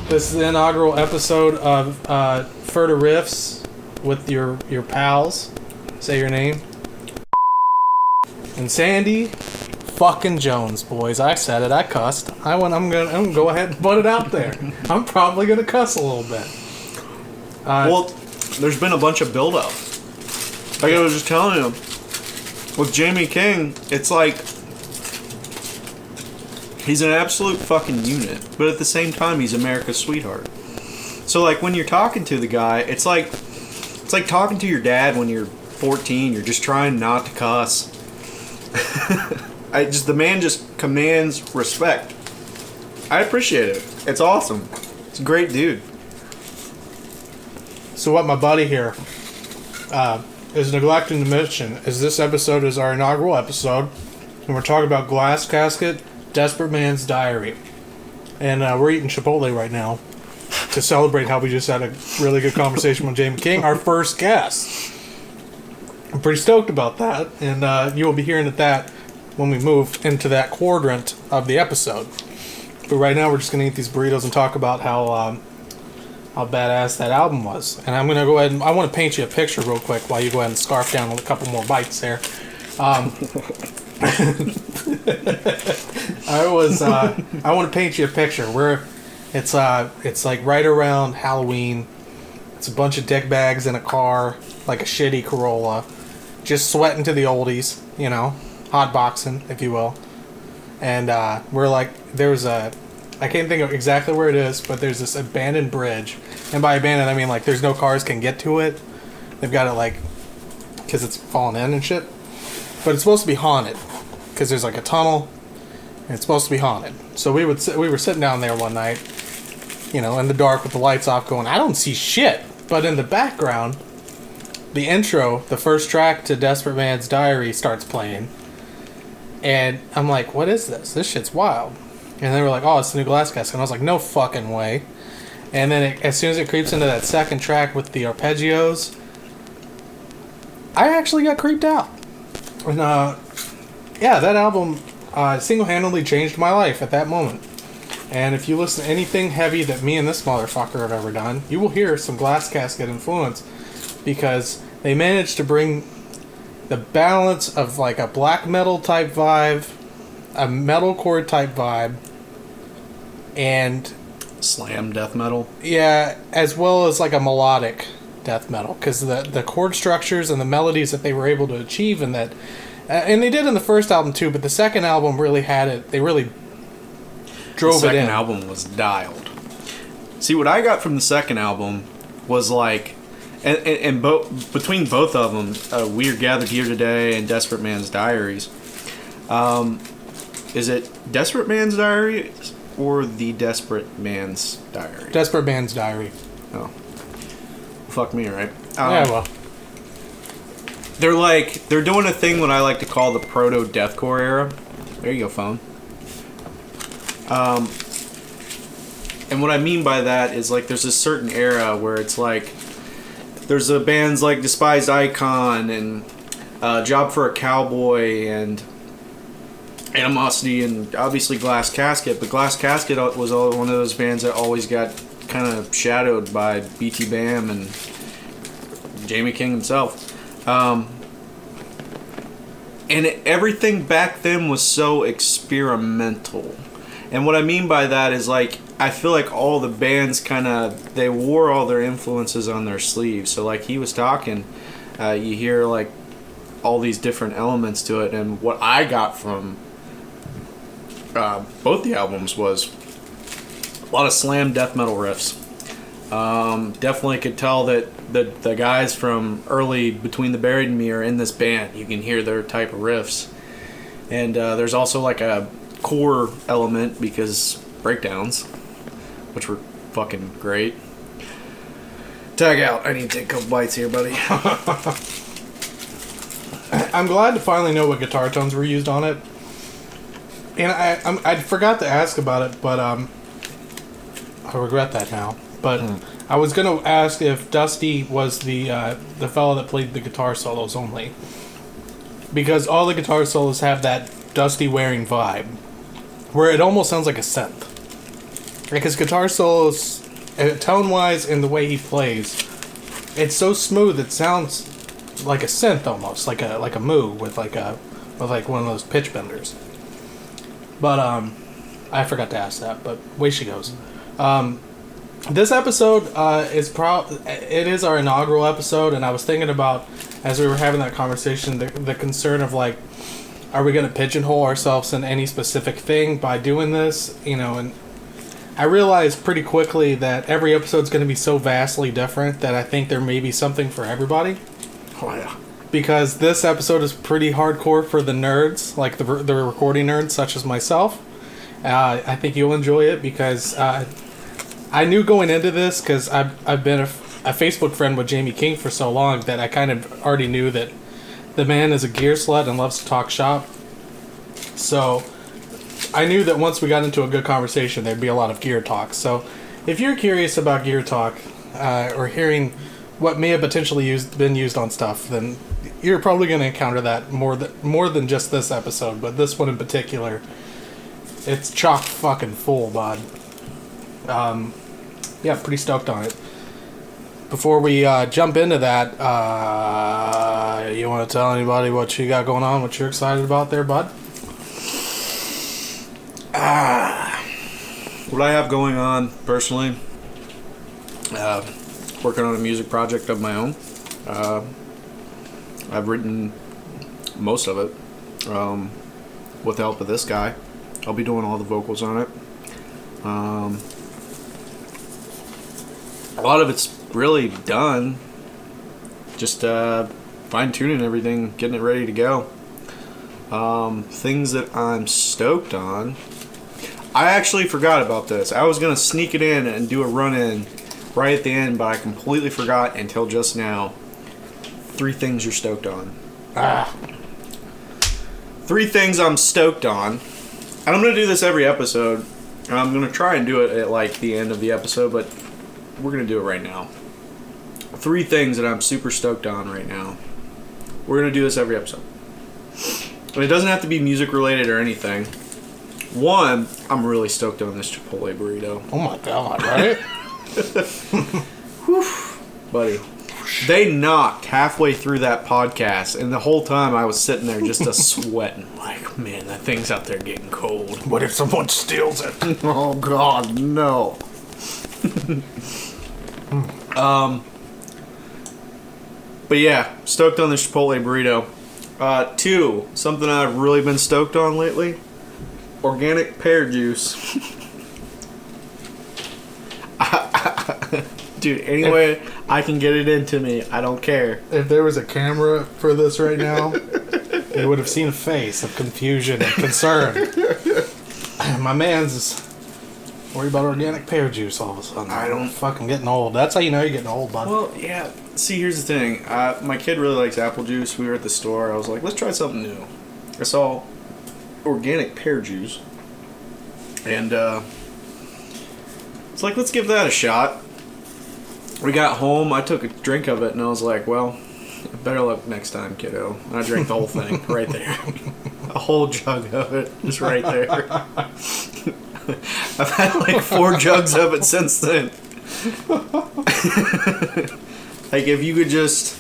This is the inaugural episode of FERDA Riffs with your pals. Say your name. And Sandy fucking Jones, boys. I said it. I cussed. I'm gonna go ahead and put it out there. I'm probably gonna cuss a little bit. Well, there's been a bunch of build-up. Like I was just telling you, with Jamie King, it's like he's an absolute fucking unit, but at the same time, he's America's sweetheart. So, like, when you're talking to the guy, it's like talking to your dad when you're 14. You're just trying not to cuss. The man just commands respect. I appreciate it. It's awesome. It's a great dude. So what my buddy here is neglecting to mention is this episode is our inaugural episode, and we're talking about Glass Casket, Desperate Man's Diary. And we're eating Chipotle right now to celebrate how we just had a really good conversation with Jamie King, our first guest. I'm pretty stoked about that, and you will be hearing that when we move into that quadrant of the episode. But right now we're just going to eat these burritos and talk about how badass that album was. And I'm going to go ahead and I want to paint you a picture real quick while you go ahead and scarf down a couple more bites there. I want to paint you a picture where it's like right around Halloween. It's a bunch of dick bags in a car, like a shitty Corolla, just sweating to the oldies, you know, hotboxing, if you will. And we're like, I can't think of exactly where it is, but there's this abandoned bridge. And by abandoned, I mean, like, there's no cars can get to it. They've got it, like, because it's fallen in and shit. But it's supposed to be haunted, because there's, like, a tunnel, and it's supposed to be haunted. So we were sitting down there one night, you know, in the dark with the lights off going, I don't see shit. But in the background, the intro, the first track to Desperate Man's Diary starts playing. And I'm like, what is this? This shit's wild. And they were like, oh, it's the new Glass Casket. And I was like, no fucking way. And then as soon as it creeps into that second track with the arpeggios, I actually got creeped out. And yeah, that album single-handedly changed my life at that moment. And if you listen to anything heavy that me and this motherfucker have ever done, you will hear some Glass Casket influence, because they managed to bring the balance of like a black metal type vibe, a metalcore type vibe, and slam death metal. Yeah, as well as like a melodic death metal, because the chord structures and the melodies that they were able to achieve in that, and they did in the first album too, but the second album really had it. They really drove it in. The second album was dialed. See, what I got from the second album was like, and between both of them, We're Gathered Here Today and Desperate Man's Diaries. Is it Desperate Man's Diary or The Desperate Man's Diary? Desperate Man's Diary. Oh. Fuck me, right? Yeah, well. They're doing a thing what I like to call the proto-deathcore era. There you go, phone. And what I mean by that is, like, there's a certain era where it's like, there's bands like Despised Icon and Job for a Cowboy and Animosity and obviously Glass Casket, but Glass Casket was one of those bands that always got kind of shadowed by BTBAM and Jamie King himself. And everything back then was so experimental. And what I mean by that is, like, I feel like all the bands they wore all their influences on their sleeves. So, like, he was talking, you hear, like, all these different elements to it. And what I got from both the albums was a lot of slam death metal riffs. Definitely could tell that the guys from early Between the Buried and Me are in this band. You can hear their type of riffs. And there's also like a core element because breakdowns, which were fucking great. Tag out. I need to take a couple bites here, buddy. I'm glad to finally know what guitar tones were used on it. And I forgot to ask about it, but I regret that now. But I was going to ask if Dusty was the fellow that played the guitar solos only. Because all the guitar solos have that Dusty wearing vibe, where it almost sounds like a synth. Like his guitar solos, tone-wise, and the way he plays, it's so smooth. It sounds like a synth almost, like a Moog with like one of those pitch benders. But I forgot to ask that. But way she goes. This episode it is our inaugural episode, and I was thinking about, as we were having that conversation, the concern of like, are we going to pigeonhole ourselves in any specific thing by doing this? You know, and I realized pretty quickly that every episode's going to be so vastly different that I think there may be something for everybody. Oh yeah. Because this episode is pretty hardcore for the nerds, like the recording nerds, such as myself. I think you'll enjoy it because I knew going into this, because I've been a Facebook friend with Jamie King for so long that I kind of already knew that the man is a gear slut and loves to talk shop. So I knew that once we got into a good conversation, there'd be a lot of gear talk. So if you're curious about gear talk or hearing what may have potentially been used on stuff, then you're probably going to encounter that more than just this episode. But this one in particular, it's chock fucking full, bud. Yeah, pretty stoked on it. Before we jump into that, you want to tell anybody what you got going on, what you're excited about there, bud? What I have going on personally, working on a music project of my own. I've written most of it with the help of this guy. I'll be doing all the vocals on it. A lot of it's really done. Just fine-tuning everything, getting it ready to go. Things that I'm stoked on. I actually forgot about this. I was going to sneak it in and do a run-in right at the end, but I completely forgot until just now. 3 things you're stoked on. 3 things I'm stoked on. And I'm going to do this every episode. I'm going to try and do it at like the end of the episode, but we're going to do it right now. 3 things that I'm super stoked on right now. We're going to do this every episode. And it doesn't have to be music related or anything. 1, I'm really stoked on this Chipotle burrito. Oh my god, right? Whew, buddy. They knocked halfway through that podcast, and the whole time I was sitting there just sweating. Like, man, that thing's out there getting cold. What if someone steals it? Oh god, no. But yeah, stoked on the Chipotle burrito. 2, something I've really been stoked on lately. Organic pear juice. Dude, anyway I can get it into me, I don't care. If there was a camera for this right now, you would have seen a face of confusion and concern. My man's worried about organic pear juice all of a sudden. I don't fucking getting old. That's how you know you're getting old, bud. Well, yeah. See, here's the thing. My kid really likes apple juice. We were at the store. I was like, let's try something new. I saw organic pear juice. And it's like, let's give that a shot. We got home. I took a drink of it, and I was like, well, better luck next time, kiddo. And I drank the whole thing right there. A whole jug of it. Just right there. I've had like 4 jugs of it since then. Like if you just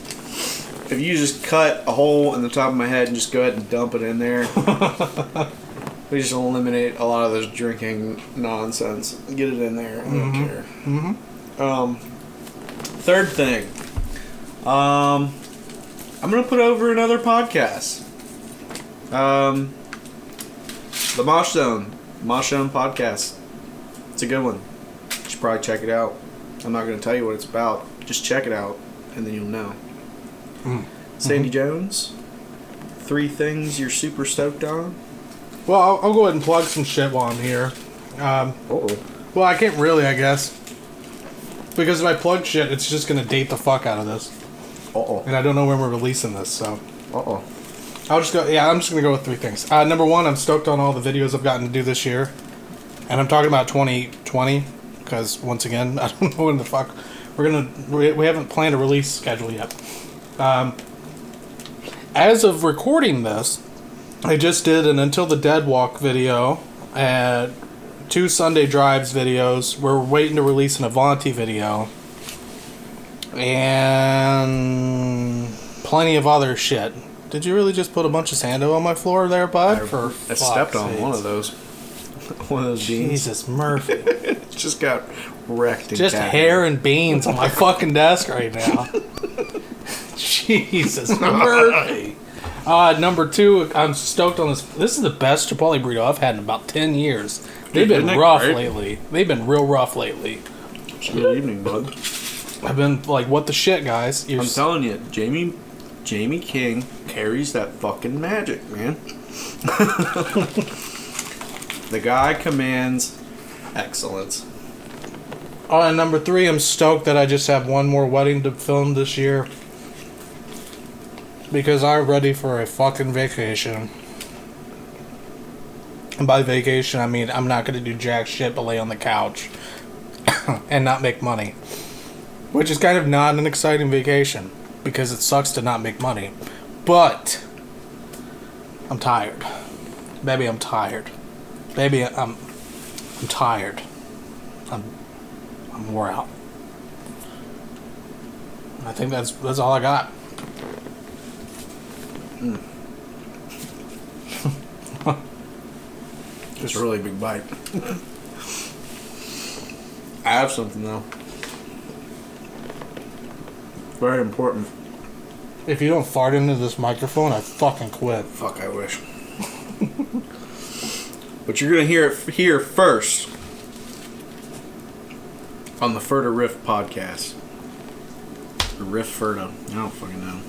cut a hole in the top of my head and just go ahead and dump it in there, we just eliminate a lot of this drinking nonsense. Get it in there. I don't care. Mm-hmm. 3rd thing, I'm gonna put over another podcast. The Mosh Zone podcast. It's a good one. You should probably check it out. I'm not going to tell you what it's about. Just check it out, and then you'll know. Sandy Jones, 3 things you're super stoked on? Well, I'll go ahead and plug some shit while I'm here. Well, I can't really, I guess. Because if I plug shit, it's just going to date the fuck out of this. And I don't know when we're releasing this, so... I'm just going to go with 3 things. Number 1, I'm stoked on all the videos I've gotten to do this year. And I'm talking about 2020, because, once again, I don't know when the fuck... We haven't planned a release schedule yet. As of recording this, I just did an Until the Dead Walk video 2 Sunday Drives videos. We're waiting to release an Avanti video. And plenty of other shit. Did you really just put a bunch of sando on my floor there, bud? I stepped on one of those. One of those beans. Jesus, Murphy. It just got wrecked. Just hair and beans on my fucking desk right now. Jesus, Murphy. Number 2, I'm stoked on this. This is the best Chipotle burrito I've had in about 10 years. They've been rough lately. They've been real rough lately. Good evening, bud. I've been like, what the shit, guys? I'm telling you, Jamie King carries that fucking magic, man. The guy commands excellence. And number 3, I'm stoked that I just have one more wedding to film this year. Because I'm ready for a fucking vacation. And by vacation, I mean I'm not going to do jack shit but lay on the couch. And not make money. Which is kind of not an exciting vacation. Because it sucks to not make money. But I'm tired. Baby, I'm tired. Baby, I'm tired. I'm wore out. I think that's all I got. Just a really big bite. I have something though. Very important. If you don't fart into this microphone, I fucking quit. Fuck, I wish. But you're gonna hear it here first on the FERDA RIFF podcast. The Riff FERDA. I don't fucking know.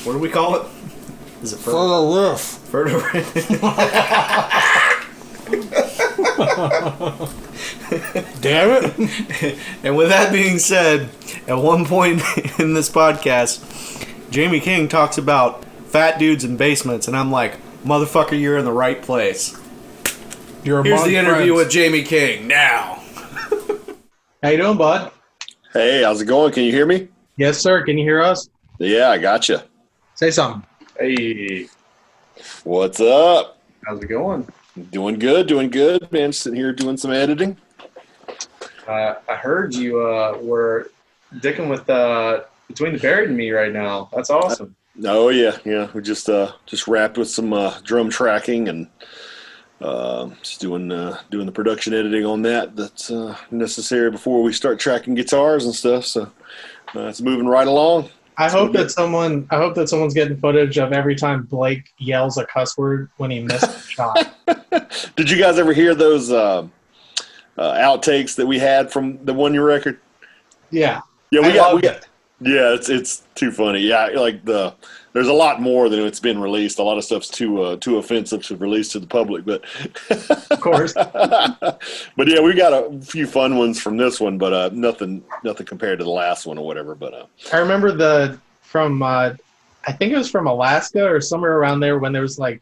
What do we call it? Is it FERDA? FERDA RIFF. Damn it. And with that being said, at one point in this podcast, Jamie King talks about fat dudes in basements, and I'm like, motherfucker, you're in the right place. Here's the interview with Jamie King now. How you doing, bud? Hey, how's it going? Can you hear me? Yes, sir. Can you hear us? Yeah, I gotcha. Say something. Hey, What's up? how's it going? Doing good, man. Sitting here doing some editing. I heard you were dicking with Between the Buried and Me right now. That's awesome. Oh yeah. We just wrapped with some drum tracking and just doing the production editing on that. That's necessary before we start tracking guitars and stuff. So it's moving right along. I hope that someone's getting footage of every time Blake yells a cuss word when he missed a shot. Did you guys ever hear those outtakes that we had from the 1 year record? Yeah. Yeah, we got. It. Yeah, it's too funny. Yeah, like there's a lot more than it's been released. A lot of stuff's too offensive to release to the public, but of course. But yeah, we got a few fun ones from this one, but nothing compared to the last one or whatever. But I remember from I think it was from Alaska or somewhere around there when there was like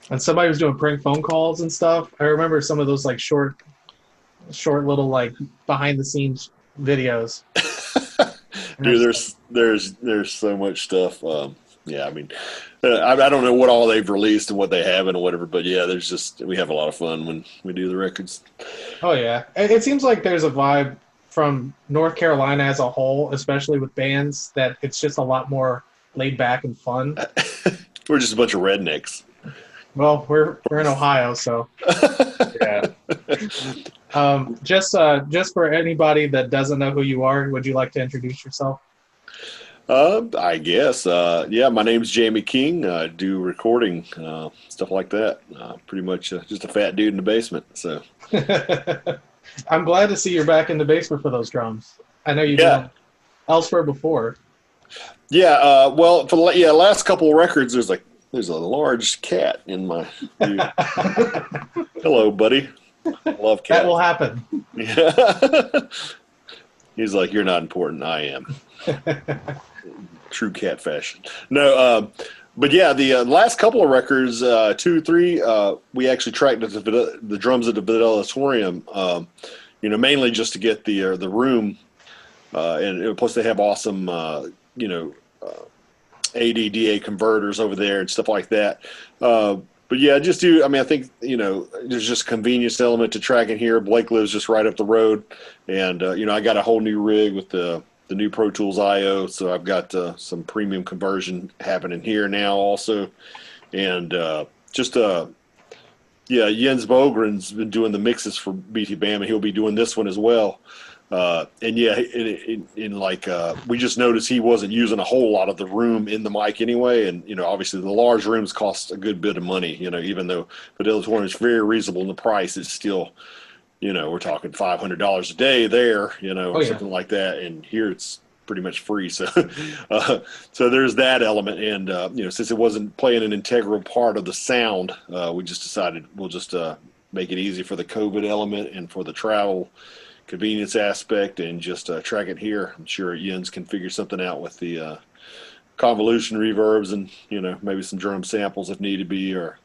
when somebody was doing prank phone calls and stuff. I remember some of those like short little like behind the scenes videos. Dude, there's so much stuff. Yeah, I mean, I don't know what all they've released and what they haven't or whatever, but yeah, we have a lot of fun when we do the records. Oh yeah, it seems like there's a vibe from North Carolina as a whole, especially with bands, that it's just a lot more laid back and fun. We're just a bunch of rednecks. Well, we're in Ohio, so yeah. Just for anybody that doesn't know who you are, would you like to introduce yourself? I guess. Yeah, my name's Jamie King. I do recording, stuff like that. Pretty much just a fat dude in the basement. So I'm glad to see you're back in the basement for those drums. I know you've been elsewhere before. Yeah. Well, for the last couple of records, there's a large cat in my. Hello, buddy. I love cats. That will happen. Yeah. He's like, you're not important. I am. True cat fashion. No, but yeah, the last couple of records, 2, 3, we actually tracked the drums at the Auditorium. Mainly just to get the room, and plus they have awesome, ADDA converters over there and stuff like that. but yeah, just do. I mean, I think there's just a convenience element to tracking here. Blake lives just right up the road, and I got a whole new rig with the new Pro Tools IO, so I've got some premium conversion happening here now also, and Jens Bogren's been doing the mixes for BTBAM, and he'll be doing this one as well. And yeah, we just noticed he wasn't using a whole lot of the room in the mic anyway. And, obviously the large rooms cost a good bit of money, even though Fidelity is very reasonable in the price, it's still, we're talking $500 a day there, or something like that. And here it's pretty much free. So, so there's that element. And, since it wasn't playing an integral part of the sound, we just decided we'll just make it easy for the COVID element and for the travel convenience aspect, and just track it here. I'm sure Jens can figure something out with the convolution reverbs and maybe some drum samples if need be. Or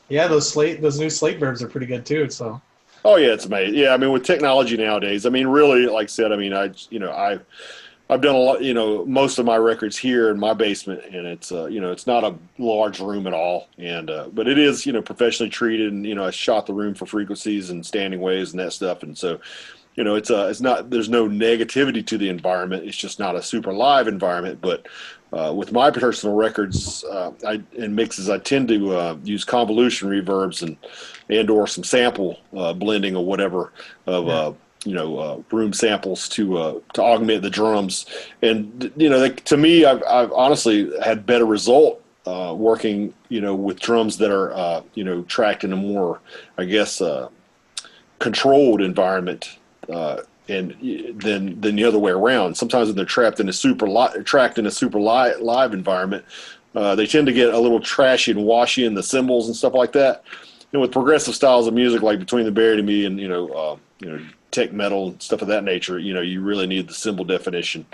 those new slate verbs are pretty good too. So it's amazing. Yeah, I mean, with technology nowadays, I mean, really, like I said, I mean, I've done a lot, most of my records here in my basement, and it's it's not a large room at all, and but it is professionally treated, and I shot the room for frequencies and standing waves and that stuff, and so it's not, there's no negativity to the environment. It's just not a super live environment. But with my personal records and mixes, I tend to use convolution reverbs and or some sample blending or whatever of room samples to augment the drums. And to me, I've honestly had better result working with drums that are tracked in a more, I guess, controlled environment and than the other way around. Sometimes when they're tracked in a super live environment, they tend to get a little trashy and washy in the cymbals and stuff like that. And with progressive styles of music like Between the Buried and Me and tech metal and stuff of that nature, you really need the cymbal definition.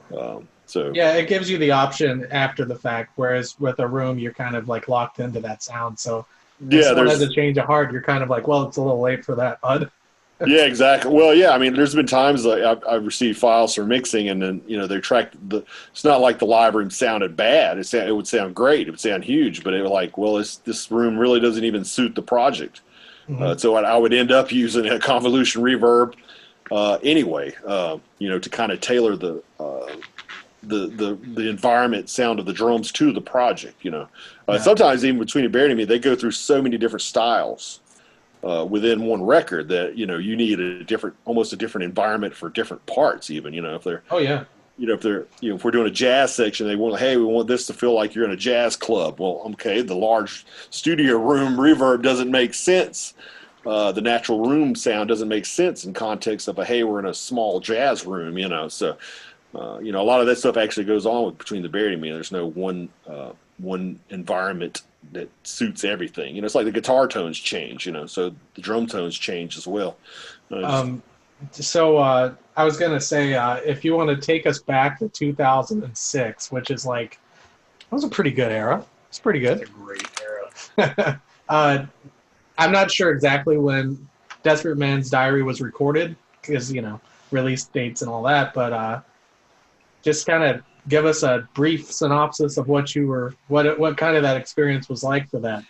It gives you the option after the fact, whereas with a room you're kind of like locked into that sound. So if someone has a change of heart, you're kind of like, well, it's a little late for that, bud. Yeah, exactly. Well, yeah, I mean, there's been times that I've received files for mixing, and then they tracked it's not like the live room sounded bad. It would sound great. It would sound huge, but it was like, well, this room really doesn't even suit the project. Mm-hmm. So I would end up using a convolution reverb anyway, to kind of tailor the environment sound of the drums to the project. Sometimes even Between the Buried and Me, they go through so many different styles within one record that you need almost a different environment for different parts. Even if they're if we're doing a jazz section, we want this to feel like you're in a jazz club. Well, okay, the large studio room reverb doesn't make sense. The natural room sound doesn't make sense in context of we're in a small jazz room. So a lot of that stuff actually goes on with Between the Buried and Me. There's no one environment that suits everything. It's like the guitar tones change, so the drum tones change as well. So I was going to say, if you want to take us back to 2006, which is like, that was a pretty good era. It's pretty good. It's a great era. I'm not sure exactly when Desperate Man's Diary was recorded, because, release dates and all that, but just kind of give us a brief synopsis of what kind of that experience was like for that.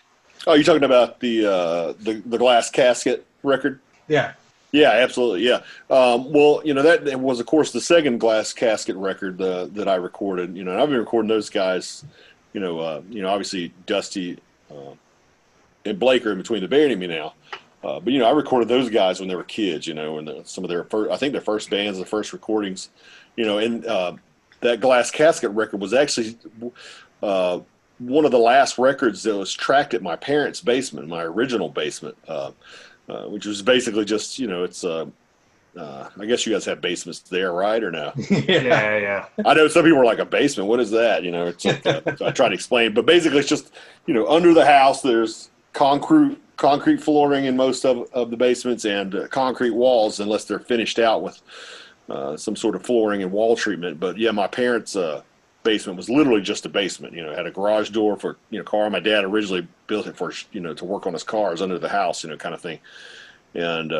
Oh, you're talking about the Glass Casket record? Yeah. Yeah, absolutely. Yeah. Well, that was, of course, the second Glass Casket record that I recorded. And I've been recording those guys. Obviously Dusty and Blake are in Between the Buried and Me now. But I recorded those guys when they were kids. And some of their first, I think their first bands, the first recordings. And that Glass Casket record was actually one of the last records that was tracked at my parents' basement, my original basement. Which was basically just, it's, I guess you guys have basements there, right, or no? Yeah. I know some people are like, a basement, what is that? It's like, so I try to explain, but basically it's just, under the house, there's concrete flooring in most of the basements, and concrete walls, unless they're finished out with some sort of flooring and wall treatment. But yeah, my parents' basement was literally just a basement. It had a garage door for car. My dad originally built it for to work on his cars under the house, kind of thing. And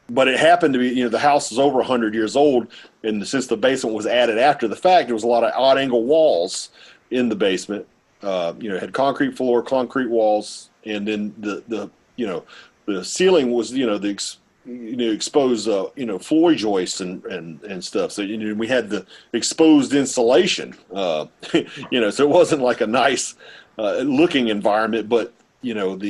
but it happened to be the house is over 100 years old, and since the basement was added after the fact, there was a lot of odd angle walls in the basement. had concrete floor, concrete walls, and then the ceiling was the exposed floor joists and stuff. So we had the exposed insulation. So it wasn't like a nice looking environment, but those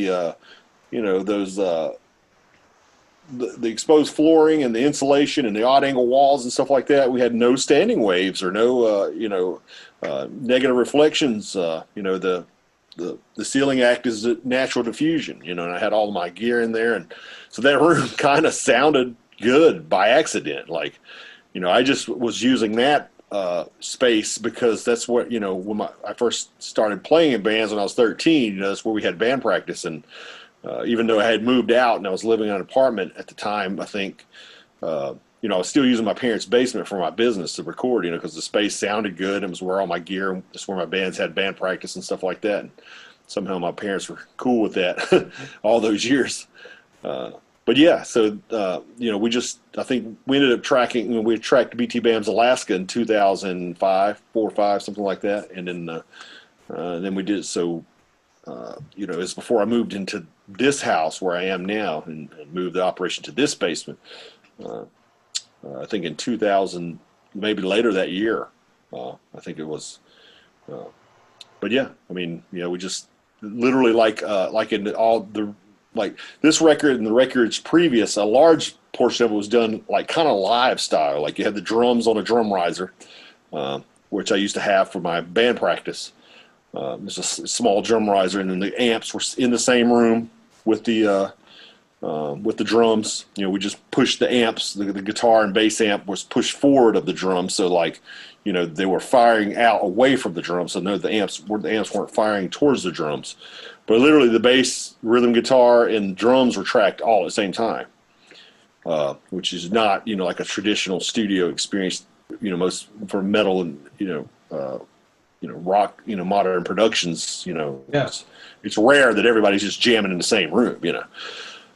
the exposed flooring and the insulation and the odd angle walls and stuff like that. We had no standing waves or no negative reflections. The ceiling acted as a natural diffusion. And I had all my gear in there, and so that room kind of sounded good by accident. Like, I just was using that space because that's what when I first started playing in bands when I was 13. That's where we had band practice, and even though I had moved out and I was living in an apartment at the time, I think, I was still using my parents' basement for my business to record, because the space sounded good. It was where all my gear, it's where my bands had band practice and stuff like that. And somehow my parents were cool with that all those years. But yeah, so, I think we ended up tracking, we tracked BTBAM's Alaska in 2005, 4 or 5, something like that. And then we did, so, it was before I moved into this house where I am now and moved the operation to this basement. I think in 2000, maybe later that year, I think it was. But yeah, we just literally like in all the, like this record and the records previous, a large portion of it was done like kind of live style. Like you had the drums on a drum riser, which I used to have for my band practice. There's a small drum riser, and then the amps were in the same room with the drums. We just pushed the amps. The guitar and bass amp was pushed forward of the drums, so they were firing out away from the drums. So no, the amps weren't firing towards the drums, but literally the bass, rhythm guitar, and drums were tracked all at the same time, which is not like a traditional studio experience. Most for metal and rock, modern productions, Yeah. it's rare that everybody's just jamming in the same room,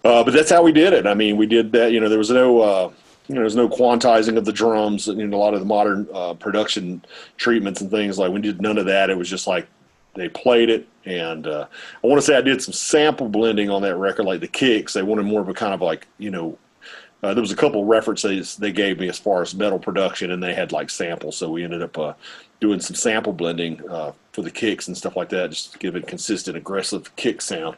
but that's how we did it. We did that, there was no, there's no quantizing of the drums and a lot of the modern production treatments and things. Like we did none of that. It was just like they played it. And I want to say I did some sample blending on that record, like the kicks. They wanted more of a kind of like, there was a couple references they gave me as far as metal production, and they had like samples. So we ended up doing some sample blending for the kicks and stuff like that, just to give it consistent, aggressive kick sound.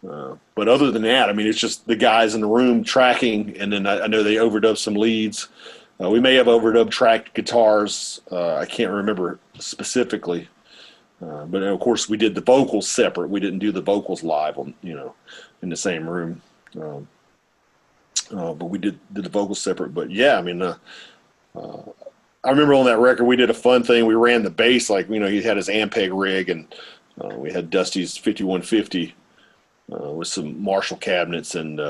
But other than that, it's just the guys in the room tracking, and then I know they overdubbed some leads. We may have overdubbed tracked guitars. I can't remember specifically. But of course, we did the vocals separate. We didn't do the vocals live on, in the same room. But we did the vocals separate. But yeah, I remember on that record we did a fun thing. We ran the bass, like he had his Ampeg rig, and we had Dusty's 5150 with some Marshall cabinets, and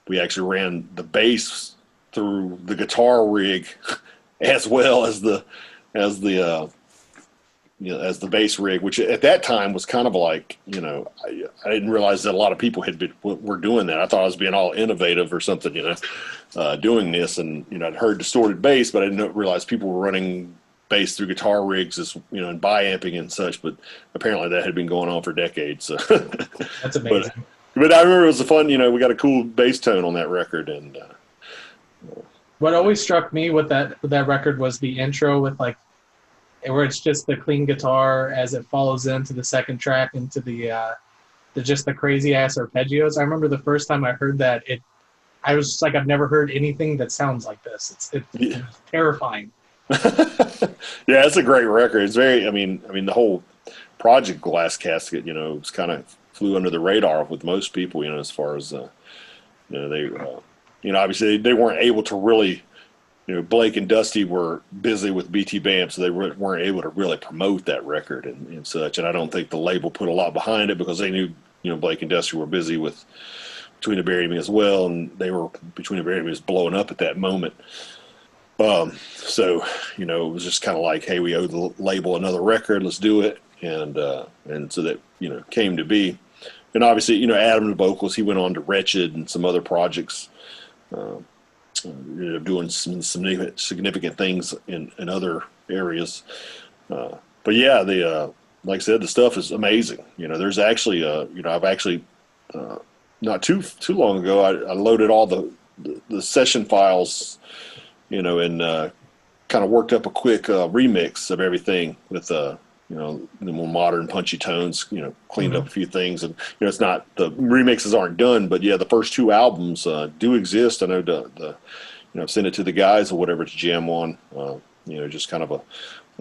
we actually ran the bass through the guitar rig as well as the bass rig, which at that time was kind of like, I didn't realize that a lot of people were doing that. I thought I was being all innovative or something, doing this, and I'd heard distorted bass, but I didn't realize people were running bass through guitar rigs, as and bi-amping and such. But apparently that had been going on for decades. So. That's amazing. But I remember it was a fun. We got a cool bass tone on that record, and what always struck me with that record was the intro with where it's just the clean guitar as it follows into the second track into the just the crazy ass arpeggios. I remember the first time I heard that, I was just like, I've never heard anything that sounds like this. It's terrifying. Yeah, it's a great record. It's very, the whole project Glass Casket, it's kind of flew under the radar with most people, as far as, they, obviously they weren't able to really, Blake and Dusty were busy with BTBAM, so they weren't able to really promote that record and such. And I don't think the label put a lot behind it because they knew, Blake and Dusty were busy with Between the Buried and Me as well, and they were Between the Buried and Me was blowing up at that moment. So, it was just kind of like, hey, we owe the label another record, let's do it. And so that, came to be. And obviously, Adam, the vocals, he went on to Wretched and some other projects, doing some significant things in other areas. But yeah, like I said, the stuff is amazing. There's actually, I've actually not too long ago, I loaded all the session files, and kind of worked up a quick remix of everything with the more modern punchy tones, cleaned up a few things. And it's not, the remixes aren't done, but yeah, the first two albums do exist. I know I've sent it to the guys or whatever to jam on, just kind of a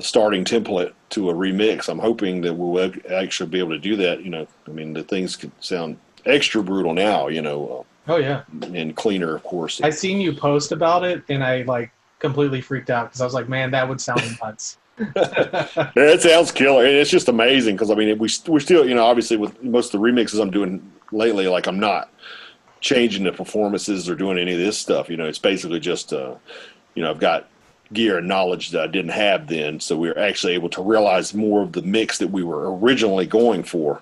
starting template to a remix. I'm hoping that we'll actually be able to do that. The things could sound extra brutal now, Oh yeah. and cleaner, of course. I seen you post about it, and I like completely freaked out because I was like, man, that would sound nuts. It sounds killer. And it's just amazing because, we're still, obviously with most of the remixes I'm doing lately, like I'm not changing the performances or doing any of this stuff. It's basically just, I've got gear and knowledge that I didn't have then. So we were actually able to realize more of the mix that we were originally going for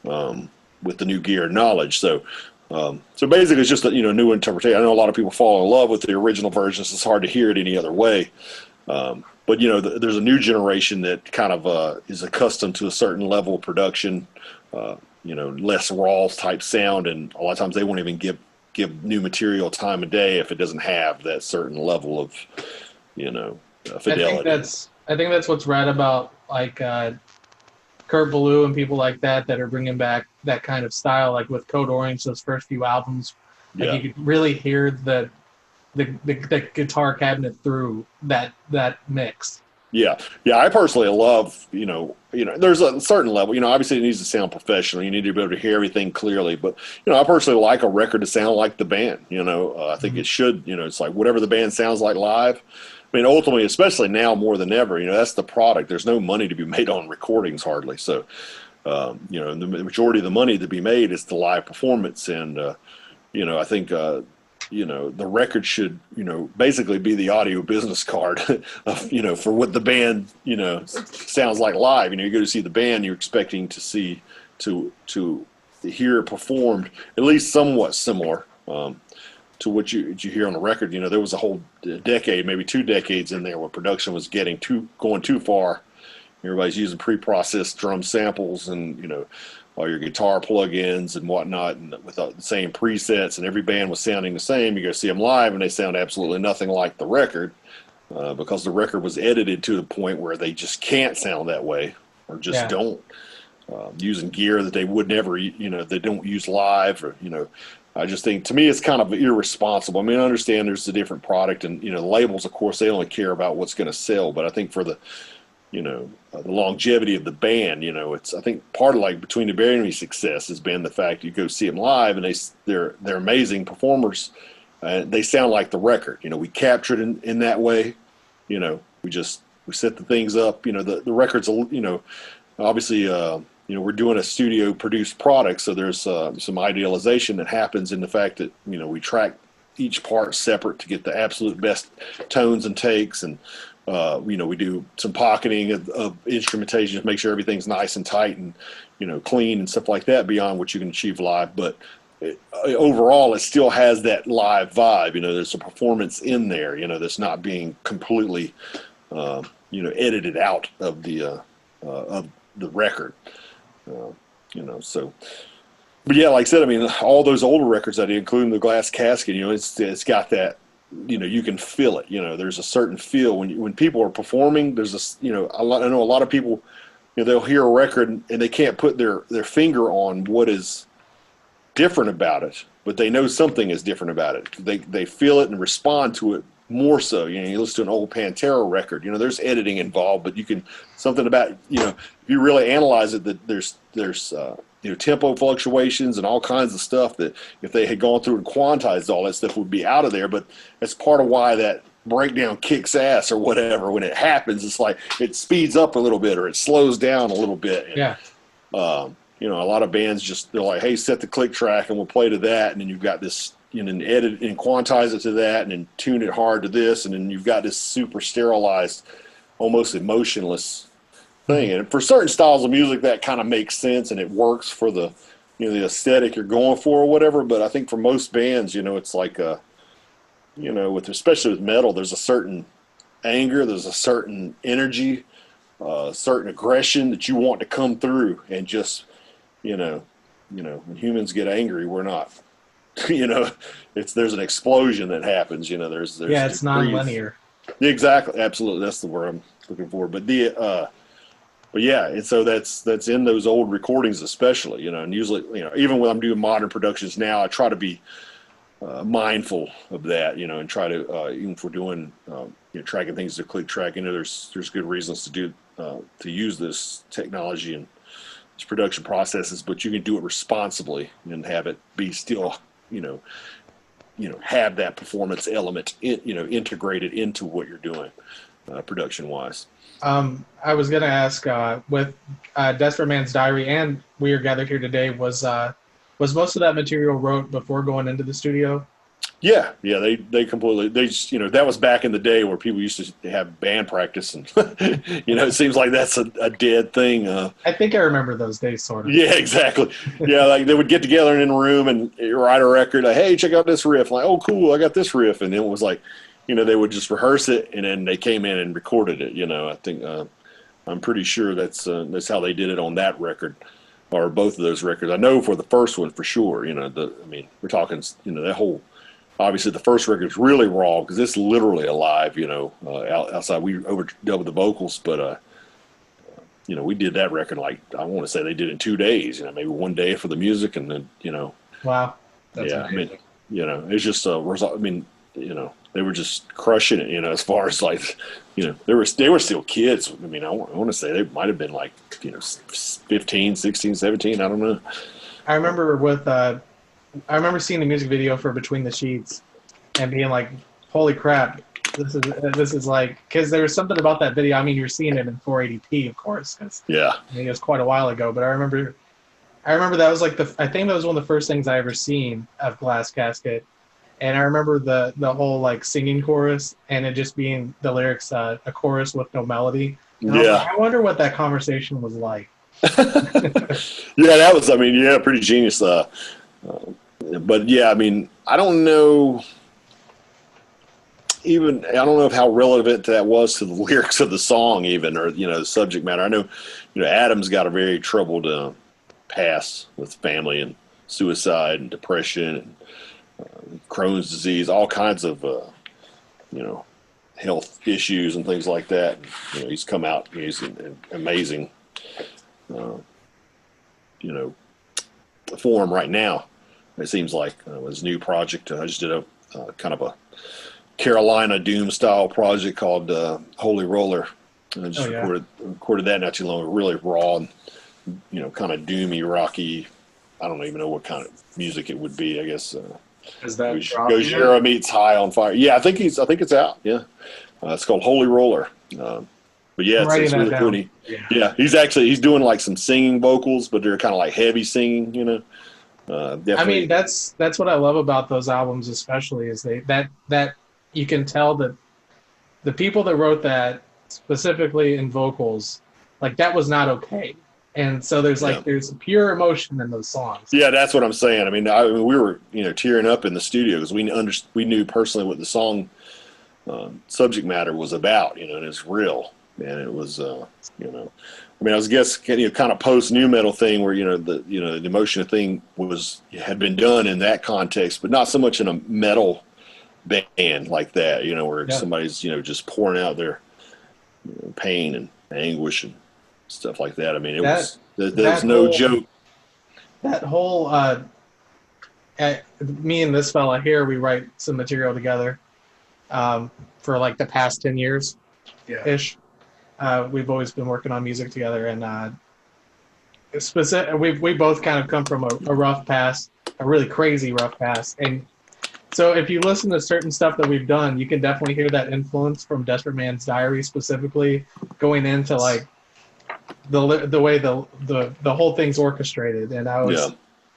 with the new gear and knowledge. So basically it's just a, new interpretation. I know a lot of people fall in love with the original versions. It's hard to hear it any other way. But there's a new generation that kind of is accustomed to a certain level of production, less raw type sound, and a lot of times they won't even give new material time of day if it doesn't have that certain level of, fidelity. I think that's what's rad about like Kurt Ballou and people like that are bringing back that kind of style. Like with Code Orange, those first few albums, like you could really hear the guitar cabinet through that mix. Yeah. I personally love, there's a certain level, obviously it needs to sound professional. You need to be able to hear everything clearly, but, I personally like a record to sound like the band, I think it should, it's like whatever the band sounds like live. Ultimately, especially now more than ever, that's the product. There's no money to be made on recordings hardly. So, the majority of the money to be made is the live performance. And, I think, the record should, basically be the audio business card of, for what the band, sounds like live. You go to see the band, you're expecting to see, to hear it performed at least somewhat similar to what you hear on the record. There was a whole decade, maybe 2 decades in there where production was going too far. Everybody's using pre-processed drum samples and, all your guitar plugins and whatnot, and with the same presets, and every band was sounding the same. You go see them live, and they sound absolutely nothing like the record because the record was edited to the point where they just can't sound that way, or just don't. Using gear that they would never, they don't use live, or I just think, to me, it's kind of irresponsible. I understand there's a different product, and the labels, of course, they only care about what's going to sell. But I think for the the longevity of the band, it's, I think part of like Between the Buried and Me success has been the fact you go see them live and they're amazing performers. They sound like the record. We captured in that way. We set the things up. The record's, obviously, we're doing a studio produced product. So there's some idealization that happens in the fact that, we track each part separate to get the absolute best tones and takes. And, we do some pocketing of instrumentation to make sure everything's nice and tight and, clean and stuff like that beyond what you can achieve live. But overall, it still has that live vibe. There's a performance in there, that's not being completely, edited out of the record, so. But yeah, like I said, all those older records I did, including the Glass Casket, it's got that, you can feel it. There's a certain feel when people are performing. There's this, I know a lot of people, they'll hear a record and they can't put their finger on what is different about it, but they know something is different about it. They feel it and respond to it more so. You listen to an old Pantera record, there's editing involved, but you can, something about, if you really analyze it, that there's tempo fluctuations and all kinds of stuff that if they had gone through and quantized all that stuff would be out of there. But that's part of why that breakdown kicks ass or whatever. When it happens, it's like it speeds up a little bit or it slows down a little bit. And, a lot of bands they're like, hey, set the click track and we'll play to that. And then you've got this, and edit and quantize it to that and then tune it hard to this. And then you've got this super sterilized, almost emotionless thing. And for certain styles of music that kind of makes sense and it works for the the aesthetic you're going for or whatever. But I think for most bands, it's like especially with metal, there's a certain anger, there's a certain energy certain aggression that you want to come through, and just, when humans get angry, we're not, there's an explosion that happens, there's Yeah, it's non-linear. Exactly. Absolutely. That's the word I'm looking for. But but yeah, and so that's in those old recordings, especially, and usually, even when I'm doing modern productions now, I try to be mindful of that, and try to, even if we're doing, tracking things to click track, there's good reasons to use this technology and these production processes, but you can do it responsibly and have it be still, have that performance element, integrated into what you're doing, production wise. I was gonna ask, with Desperate Man's Diary and We Are Gathered Here Today, was most of that material wrote before going into the studio? Yeah, they completely, they just, that was back in the day where people used to have band practice, and it seems like that's a dead thing. I think I remember those days, sort of. Yeah, exactly. Yeah, like they would get together in a room and write a record. Like, hey, check out this riff. Like, oh, cool, I got this riff, and then it was like, they would just rehearse it, and then they came in and recorded it. I think I'm pretty sure that's how they did it on that record, or both of those records. I know for the first one for sure. We're talking, that whole. Obviously, the first record is really raw because it's literally alive, outside. We overdubbed the vocals, but, we did that record, like, I want to say they did it in 2 days, maybe 1 day for the music, and then, Wow. That's amazing. it's just a result. They were just crushing it, as far as like, they were still kids. I want to say they might have been like, 15, 16, 17. I don't know. I remember seeing the music video for Between the Sheets and being like, holy crap, this is like, because there was something about that video. You're seeing it in 480p, of course, because it was quite a while ago. But I remember that was like I think that was one of the first things I ever seen of Glass Casket. And I remember the whole like singing chorus, and it just being the lyrics, a chorus with no melody. And I wonder what that conversation was like. Yeah, that was, pretty genius. But yeah, I don't know. I don't know how relevant that was to the lyrics of the song, even, or the subject matter. I know, Adam's got a very troubled past with family and suicide and depression and Crohn's disease, all kinds of health issues and things like that. He's come out. He's an amazing, form right now. It seems like his new project. I just did a kind of a Carolina doom style project called Holy Roller. I just recorded that not too long ago. Really raw and kind of doomy, rocky. I don't even know what kind of music it would be. I guess Gojira meets High on Fire. Yeah, I think it's out. Yeah, it's called Holy Roller. But yeah, it's really cool. Yeah, he's doing like some singing vocals, but they're kind of like heavy singing. Definitely. That's what I love about those albums, especially, is that you can tell that the people that wrote that, specifically in vocals, like, that was not okay. And so there's pure emotion in those songs. Yeah, that's what I'm saying. We were tearing up in the studio because we knew personally what the song subject matter was about, and it's real, and it was I was kind of post new metal thing where the emotion thing had been done in that context, but not so much in a metal band like that, where somebody's just pouring out their pain and anguish and stuff like that. There's no joke. That whole me and this fella here, we write some material together for like the past 10 years ish. We've always been working on music together, and we both kind of come from a rough past, a really crazy rough past. And so if you listen to certain stuff that we've done, you can definitely hear that influence from Desperate Man's Diary, specifically going into like the way the whole thing's orchestrated. And I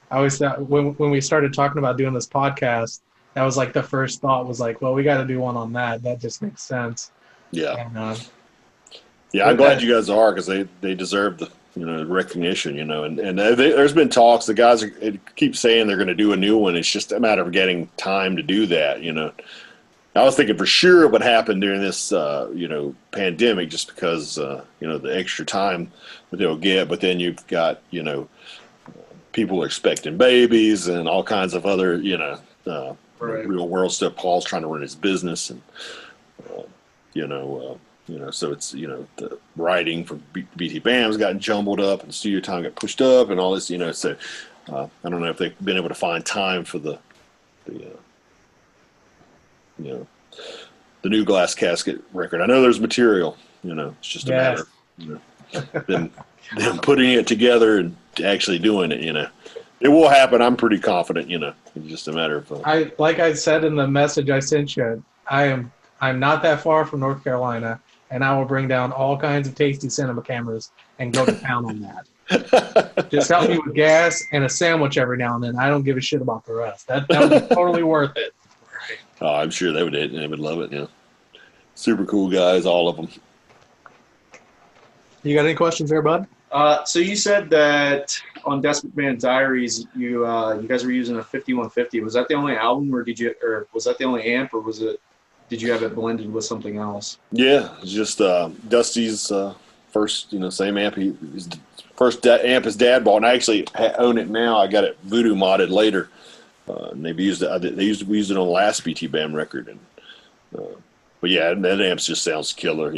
always thought when we started talking about doing this podcast, that was like the first thought was like, well, we got to do one on that. That just makes sense. Yeah. And, I'm glad you guys are, because they deserve the recognition, and there's been talks. The guys keep saying they're going to do a new one. It's just a matter of getting time to do that, I was thinking for sure it would happen during this, pandemic, just because, the extra time that they'll get. But then you've got, people are expecting babies and all kinds of other, Right. real world stuff. Paul's trying to run his business, and so it's the writing for BTBAM's gotten jumbled up, and studio time got pushed up, and all this. So I don't know if they've been able to find time for the the new Glass Casket record. I know there's material. It's just a matter of them putting it together and actually doing it. It will happen. I'm pretty confident. It's just a matter of. Like I said in the message I sent you, I'm not that far from North Carolina, and I will bring down all kinds of tasty cinema cameras and go to town on that. Just help me with gas and a sandwich every now and then. I don't give a shit about the rest. That would be totally worth it. Oh, I'm sure they would love it. Super cool guys, all of them. You got any questions there, bud? So you said that on Desperate Band Diaries, you guys were using a 5150. Was that the only album, or was that the only amp, or did you have it blended with something else? Yeah, it's just Dusty's first, same amp. His first amp his dad bought, and I actually own it now. I got it voodoo modded later. And we used it on the last BTBAM record, and but yeah, that amp just sounds killer,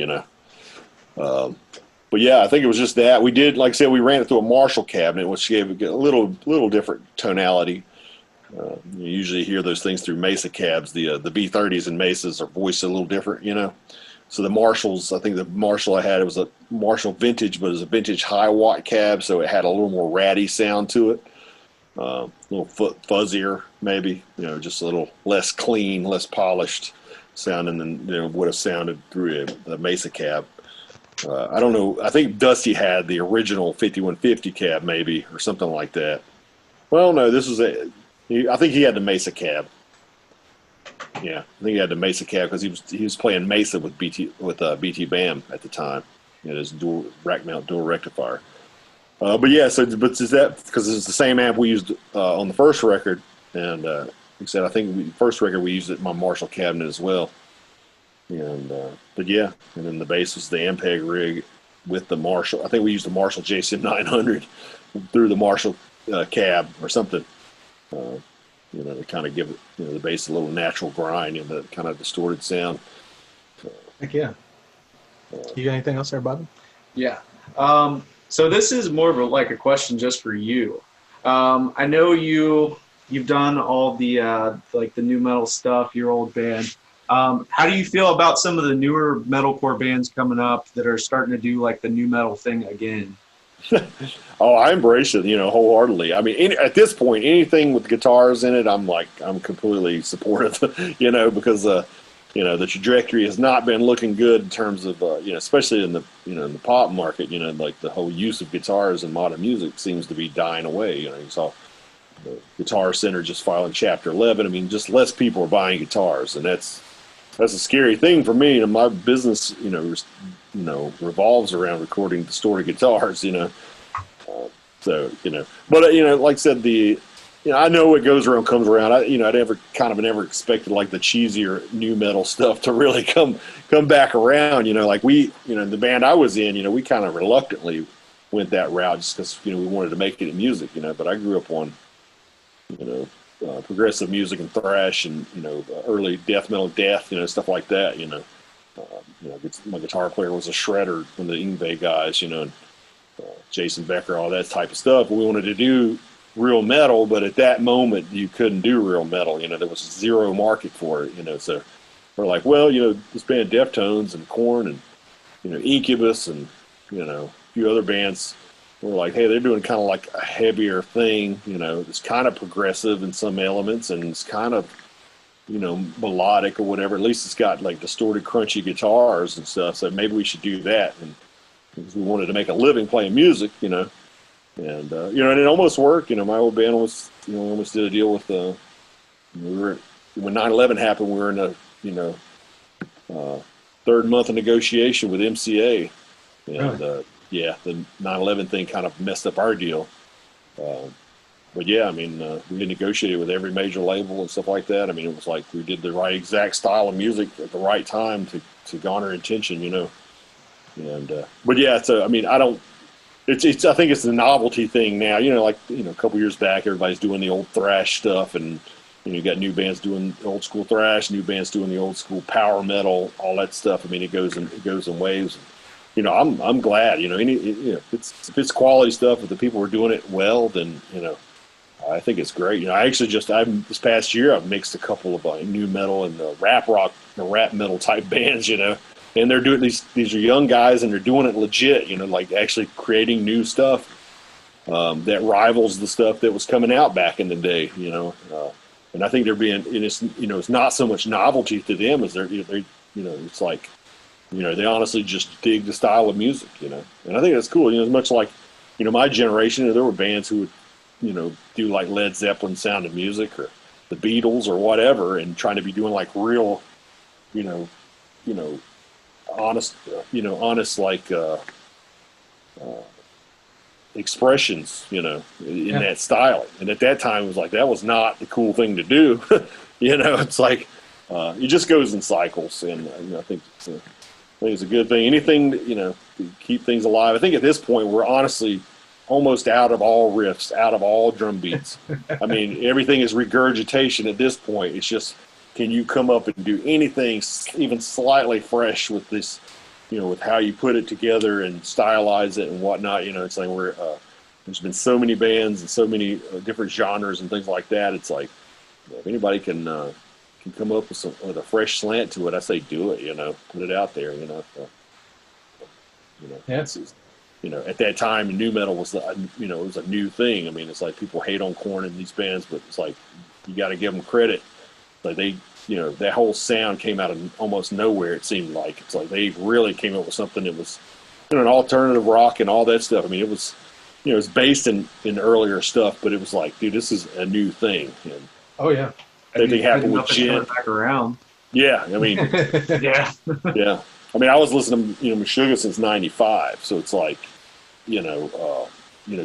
But yeah, I think it was just that we did, like I said, we ran it through a Marshall cabinet, which gave it a little different tonality. You usually hear those things through Mesa cabs. The B30s and Mesas are voiced a little different, So the Marshalls, I think the Marshall I had, it was a Marshall vintage, but it was a vintage high watt cab, so it had a little more ratty sound to it. A little fuzzier, maybe, just a little less clean, less polished sounding than would have sounded through a Mesa cab. I don't know. I think Dusty had the original 5150 cab, maybe, or something like that. Well, no, this was I think he had the Mesa cab. Yeah, I think he had the Mesa cab because he was playing Mesa with BTBAM at the time. His dual rack mount dual rectifier. But yeah, but is that because it's the same amp we used on the first record, and like I said, I think first record we used it in my Marshall cabinet as well. And but yeah, and then the bass was the Ampeg rig with the Marshall. I think we used the Marshall JCM 900 through the Marshall cab or something. To kind of give it, the bass a little natural grind and the kind of distorted sound. Heck yeah. You got anything else there, bud? Yeah. So this is more of a question just for you. I know you've done all the the new metal stuff, your old band. How do you feel about some of the newer metalcore bands coming up that are starting to do like the new metal thing again? Oh, I embrace it, wholeheartedly. I mean, at this point, anything with guitars in it, I'm completely supportive, because the trajectory has not been looking good in terms of especially in the in the pop market. Like the whole use of guitars in modern music seems to be dying away. You saw the Guitar Center just filing Chapter 11. I mean, just less people are buying guitars, and that's a scary thing for me. My business, revolves around recording distorted guitars. So but like I said, I know what goes around comes around. I never expected like the cheesier new metal stuff to really come back around. Like the band I was in, we kind of reluctantly went that route just because we wanted to make it in music. But I grew up on progressive music and thrash and early death metal, stuff like that. My guitar player was a shredder from the Yngwie guys, and Jason Becker, all that type of stuff. We wanted to do real metal, but at that moment you couldn't do real metal. There was zero market for it. So we're like, well, this band Deftones and Korn and Incubus and a few other bands. We're like, hey, they're doing kind of like a heavier thing. It's kind of progressive in some elements, and it's kind of melodic or whatever. At least it's got like distorted, crunchy guitars and stuff. So maybe we should do that. And because we wanted to make a living playing music, and and it almost worked. My old band almost did a deal with when 9/11 happened. We were in a third month of negotiation with MCA, and the 9/11 thing kind of messed up our deal. but yeah, I mean, we negotiated with every major label and stuff like that. I mean, it was like we did the right exact style of music at the right time to garner attention, you know. And but yeah, so I mean, I don't. It's I think it's the novelty thing now. You know, like a couple years back, everybody's doing the old thrash stuff, and you got new bands doing old school thrash, new bands doing the old school power metal, all that stuff. I mean, it goes in waves. You know, I'm glad. You know, if it's quality stuff, if the people are doing it well, then I think it's great. You know, I actually this past year I've mixed a couple of new metal and rap metal type bands. You know, and they're doing these are young guys and they're doing it legit. You know, like actually creating new stuff that rivals the stuff that was coming out back in the day. You know, and I think they're being and it's not so much novelty to them as they're it's like they honestly just dig the style of music. You know, and I think that's cool. You know, as much like my generation, there were bands who would do like Led Zeppelin sound of music or the Beatles or whatever, and trying to be doing like real, honest, like expressions, in that style. And at that time, it was like that was not the cool thing to do. It's like it just goes in cycles, and I think it's a good thing. Anything to keep things alive. I think at this point, we're honestly almost out of all riffs, out of all drum beats. I mean, everything is regurgitation at this point. It's just, can you come up and do anything even slightly fresh with this, with how you put it together and stylize it and whatnot. It's like there's been so many bands and so many different genres and things like that. It's like, if anybody can come up with a fresh slant to it, I say do it, put it out there, Yeah. At that time, nu metal was, it was a new thing. I mean, it's like people hate on Korn and these bands, but it's like you got to give them credit. Like they, that whole sound came out of almost nowhere. It seemed like it's like they really came up with something that was, an alternative rock and all that stuff. I mean, it was, it was based in earlier stuff, but it was like, dude, this is a new thing. And oh yeah, same thing happened with Gent. Back around. Yeah, I mean, Yeah. yeah. I mean, I was listening to Meshuggah since '95, so it's like,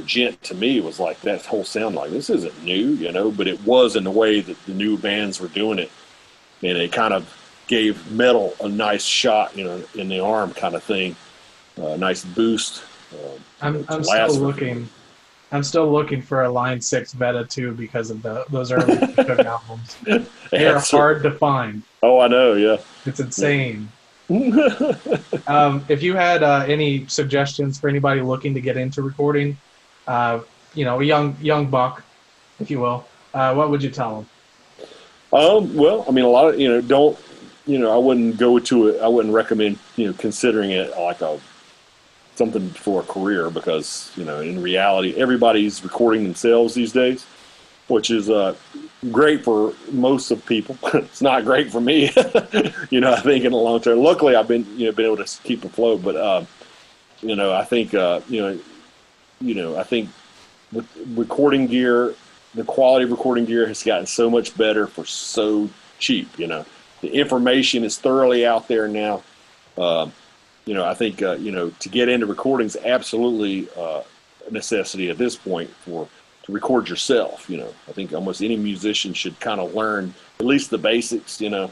Gent to me was like that whole sound like this isn't new, but it was in the way that the new bands were doing it, and it kind of gave metal a nice shot, in the arm kind of thing, a nice boost. I'm still looking for a Line 6 beta too because of those early Meshuggah albums. They are hard to find. Oh, I know, yeah. It's insane. If you had any suggestions for anybody looking to get into recording, a young buck, if you will, what would you tell them? Well, I mean, a lot of I wouldn't go to it. I wouldn't recommend considering it like something for a career because in reality everybody's recording themselves these days, which is great for most of people. It's not great for me, I think in the long term. Luckily, I've been able to keep afloat, but I think I think with recording gear, the quality of recording gear has gotten so much better for so cheap. The information is thoroughly out there now. I think to get into recording is absolutely a necessity at this point to record yourself. I think almost any musician should kind of learn at least the basics. Like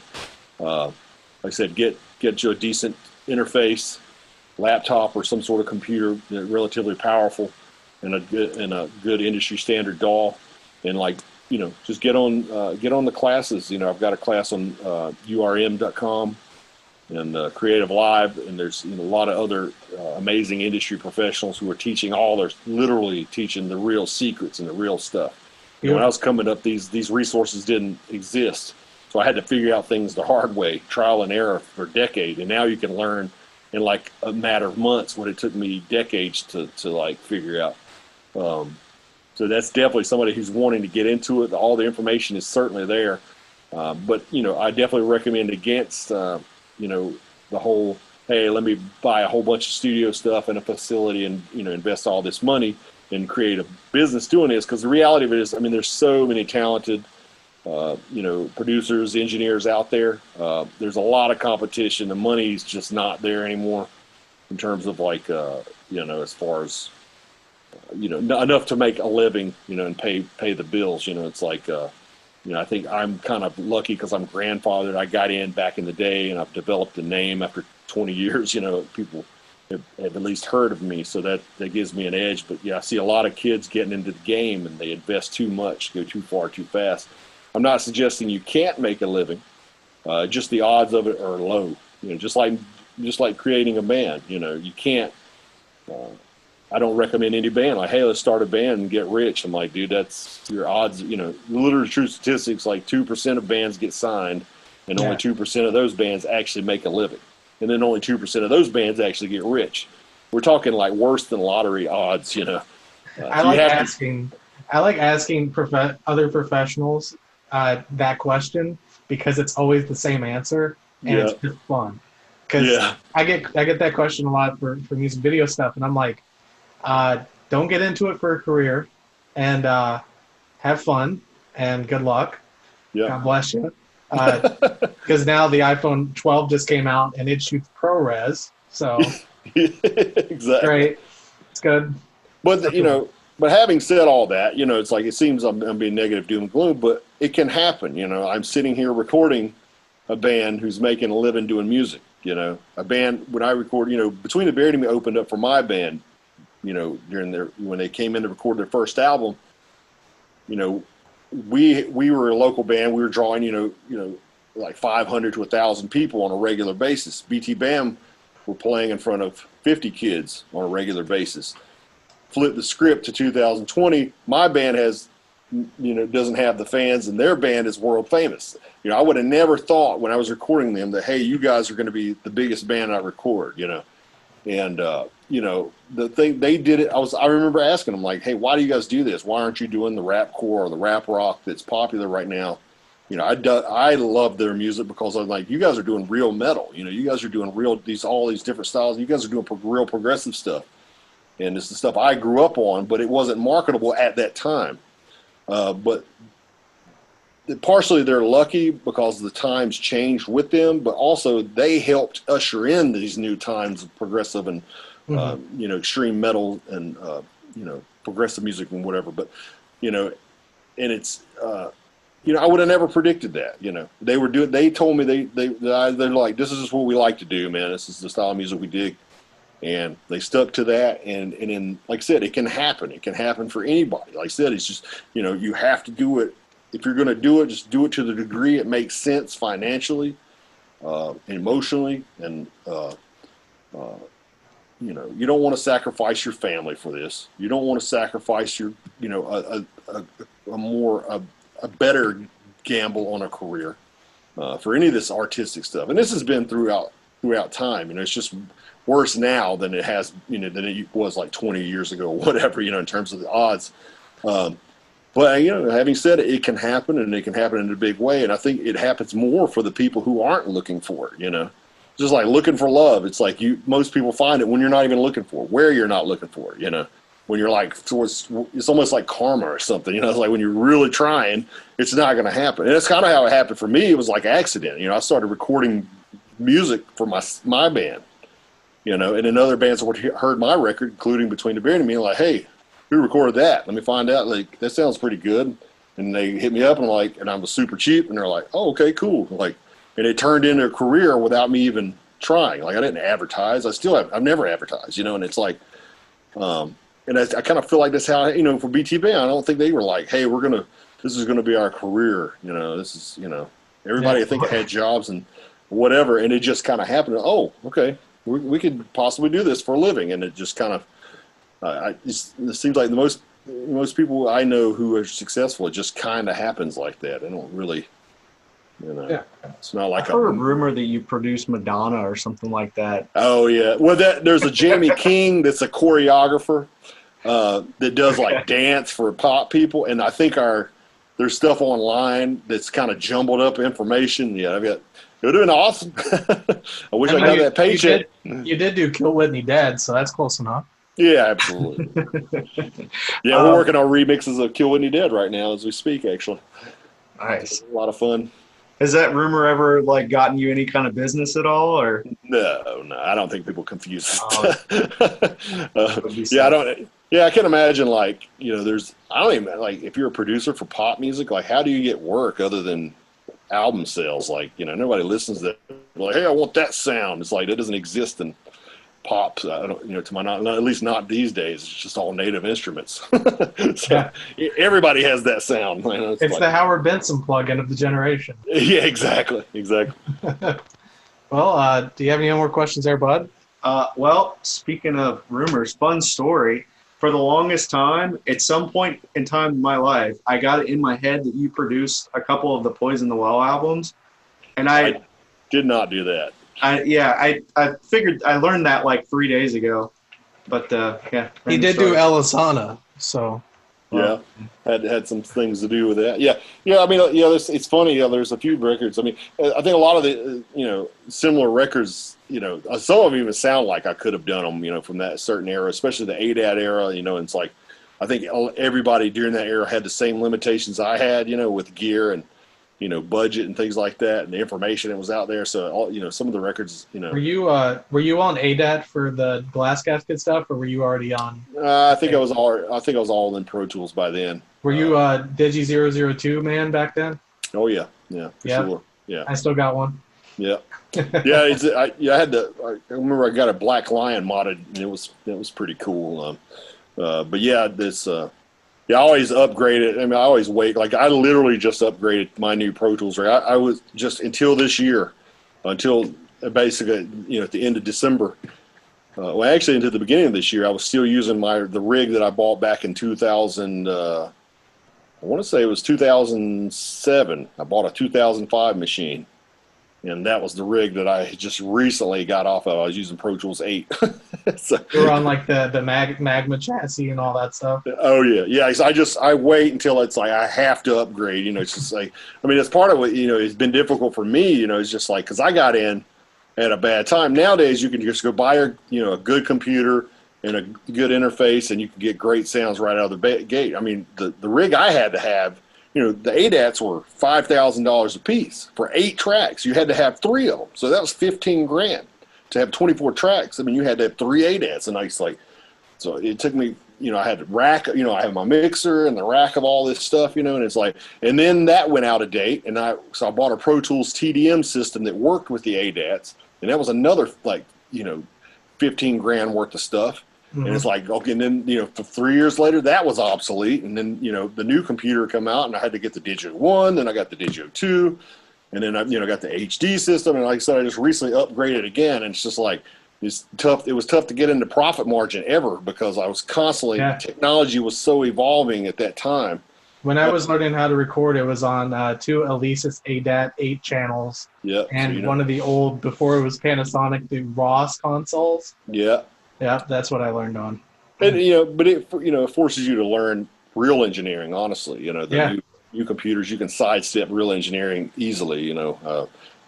I said, get you a decent interface, laptop or some sort of computer, relatively powerful, and a good industry standard DAW, and just get on the classes. I've got a class on urm.com and Creative Live, and there's a lot of other amazing industry professionals who are teaching they're literally teaching the real secrets and the real stuff. Yeah. When I was coming up, these resources didn't exist, so I had to figure out things the hard way, trial and error for a decade, and now you can learn in like a matter of months what it took me decades to figure out. So that's definitely somebody who's wanting to get into it. All the information is certainly there, but I definitely recommend against the whole, hey, let me buy a whole bunch of studio stuff and a facility and, invest all this money and create a business doing this. Because the reality of it is, I mean, there's so many talented, producers, engineers out there. There's a lot of competition. The money's just not there anymore in terms of as far as enough to make a living, and pay the bills. It's like, I think I'm kind of lucky because I'm grandfathered. I got in back in the day, and I've developed a name after 20 years. People have at least heard of me, so that gives me an edge. But yeah, I see a lot of kids getting into the game, and they invest too much, go too far, too fast. I'm not suggesting you can't make a living. Just the odds of it are low. Just like creating a band. You can't. I don't recommend any band. Like, hey, let's start a band and get rich. I'm like, dude, that's your odds. Literally true statistics, like 2% of bands get signed, and only 2% of those bands actually make a living. And then only 2% of those bands actually get rich. We're talking like worse than lottery odds, I like asking other professionals that question because it's always the same answer, and it's just fun. Because I get that question a lot for music video stuff, and I'm like, don't get into it for a career, and have fun and good luck. Yeah. God bless you. Because now the iPhone 12 just came out and it shoots ProRes, so exactly. Great, it's good. But but having said all that, it's like it seems I'm being negative, doom and gloom, but it can happen. I'm sitting here recording a band who's making a living doing music. A band when I record, Between the Buried and Me opened up for my band. When they came in to record their first album, we were a local band. We were drawing, like 500 to 1,000 people on a regular basis. BTBAM were playing in front of 50 kids on a regular basis. Flip the script to 2020. My band doesn't have the fans, and their band is world famous. I would have never thought when I was recording them that, hey, you guys are going to be the biggest band I record. And the thing they did it. I remember asking them like, hey, why do you guys do this? Why aren't you doing the rap core or the rap rock that's popular right now? I love their music because I'm like, you guys are doing real metal. You guys are doing all these different styles. You guys are doing real progressive stuff, and it's the stuff I grew up on, but it wasn't marketable at that time. But partially they're lucky because the times changed with them, but also they helped usher in these new times of progressive and extreme metal and progressive music and whatever. But and it's I would have never predicted that. They were doing. They told me they're like, this is just what we like to do, man. This is the style of music we dig, and they stuck to that. And then, like I said, it can happen. It can happen for anybody. Like I said, it's just you have to do it. If you're going to do it, just do it to the degree it makes sense financially, emotionally, and you don't want to sacrifice your family for this. You don't want to sacrifice your a better gamble on a career for any of this artistic stuff. And this has been throughout time. It's just worse now than it has than it was like 20 years ago or whatever. In terms of the odds. But having said it, it can happen, and it can happen in a big way. And I think it happens more for the people who aren't looking for it. Just like looking for love. It's like most people find it when you're not even looking for it, where you're not looking for it. When you're like towards, it's almost like karma or something. It's like when you're really trying, it's not going to happen. And it's kind of how it happened for me. It was like accident. I started recording music for my band. And then other bands heard my record, including Between the Buried and Me, like, hey, who recorded that? Let me find out. Like, that sounds pretty good. And they hit me up, and I was super cheap, and they're like, oh, okay, cool. And it turned into a career without me even trying. Like, I didn't advertise. I've never advertised, and it's like, and I kind of feel like that's how, for BTBAM, I don't think they were like, hey, this is going to be our career. This is, everybody I think had jobs and whatever. And it just kind of happened. Oh, okay, we could possibly do this for a living. And it just kind of, it seems like most people I know who are successful, it just kind of happens like that. They don't really, it's not like I heard a rumor that you produced Madonna or something like that. Oh yeah. Well, there's a Jamie King that's a choreographer that does like dance for pop people. And I think there's stuff online that's kind of jumbled up information. Yeah. You're doing awesome. I wish I got that paycheck. You did do Kill Whitney Dead, so that's close enough. Yeah, absolutely. Yeah, we're working on remixes of Kill Whitney Dead right now as we speak, actually. Nice. A lot of fun. Has that rumor ever gotten you any kind of business at all, or? No, I don't think people confuse it. Yeah, I don't. Yeah, I can imagine, like, there's, I don't even, like, if you're a producer for pop music, like, how do you get work other than album sales? Like, nobody listens to that. Like, hey, I want that sound. It's like, it doesn't exist in pop. I don't, to my not at least not these days. It's just all native instruments. So Yeah, everybody has that sound. It's it's like, the Howard Benson plugin of the generation. yeah, exactly. Exactly. Well, do you have any more questions there, Bud? Well, speaking of rumors, fun story. For the longest time, at some point in time in my life, I got it in my head that you produced a couple of the Poison the Well albums, and I did not do that. I figured I learned that like 3 days ago, but yeah. He did do Elisana, so. Yeah, had some things to do with that. Yeah, yeah. I mean, it's funny. There's a few records. I mean, I think a lot of the similar records. Some of them even sound like I could have done them. From that certain era, especially the ADAT era. And it's like I think everybody during that era had the same limitations I had. With gear and budget and things like that, and the information that was out there. So some of the records. Were you on ADAT for the glass casket stuff, or were you already on? I think I was all in Pro Tools by then. Were you Digi 002 man back then? Oh yeah, for sure. Yeah, I still got one. Yeah, yeah. I had to. I remember I got a Black Lion modded, and it was pretty cool. But yeah, this. Yeah, I always upgrade it. I mean, I always wait. Like, I literally just upgraded my new Pro Tools rig. I was just until this year, until basically, at the end of December. Well, actually, into the beginning of this year, I was still using the rig that I bought back in 2000. I want to say it was 2007. I bought a 2005 machine. And that was the rig that I just recently got off of. I was using Pro Tools 8. So, you were on like the magma chassis and all that stuff. Oh yeah, yeah. I wait until it's like I have to upgrade. It's just like, I mean, it's part of what it's been difficult for me. It's just like because I got in at a bad time. Nowadays, you can just go buy a good computer and a good interface, and you can get great sounds right out of the gate. I mean, the rig I had to have. The ADATs were $5,000 a piece for 8 tracks. You had to have 3 of them, so that was $15,000 to have 24 tracks. I mean, you had to have 3 ADATs, and so it took me. I had to rack. I have my mixer and the rack of all this stuff. And it's like, and then that went out of date, and I bought a Pro Tools TDM system that worked with the ADATs, and that was another $15,000 worth of stuff. And it's like, okay, and then, for 3 years later, that was obsolete. And then, the new computer come out, and I had to get the Digio 1, then I got the Digio 2, and then I, got the HD system. And like I said, I just recently upgraded again. And it's just like, it's tough. It was tough to get into profit margin ever because I was constantly, technology was so evolving at that time. When I was learning how to record, it was on 2 Alesis ADAT 8 channels. Yeah. And one of the old, before it was Panasonic, the Ross consoles. Yeah. Yeah, that's what I learned on. And but it forces you to learn real engineering. Honestly, the new computers, you can sidestep real engineering easily.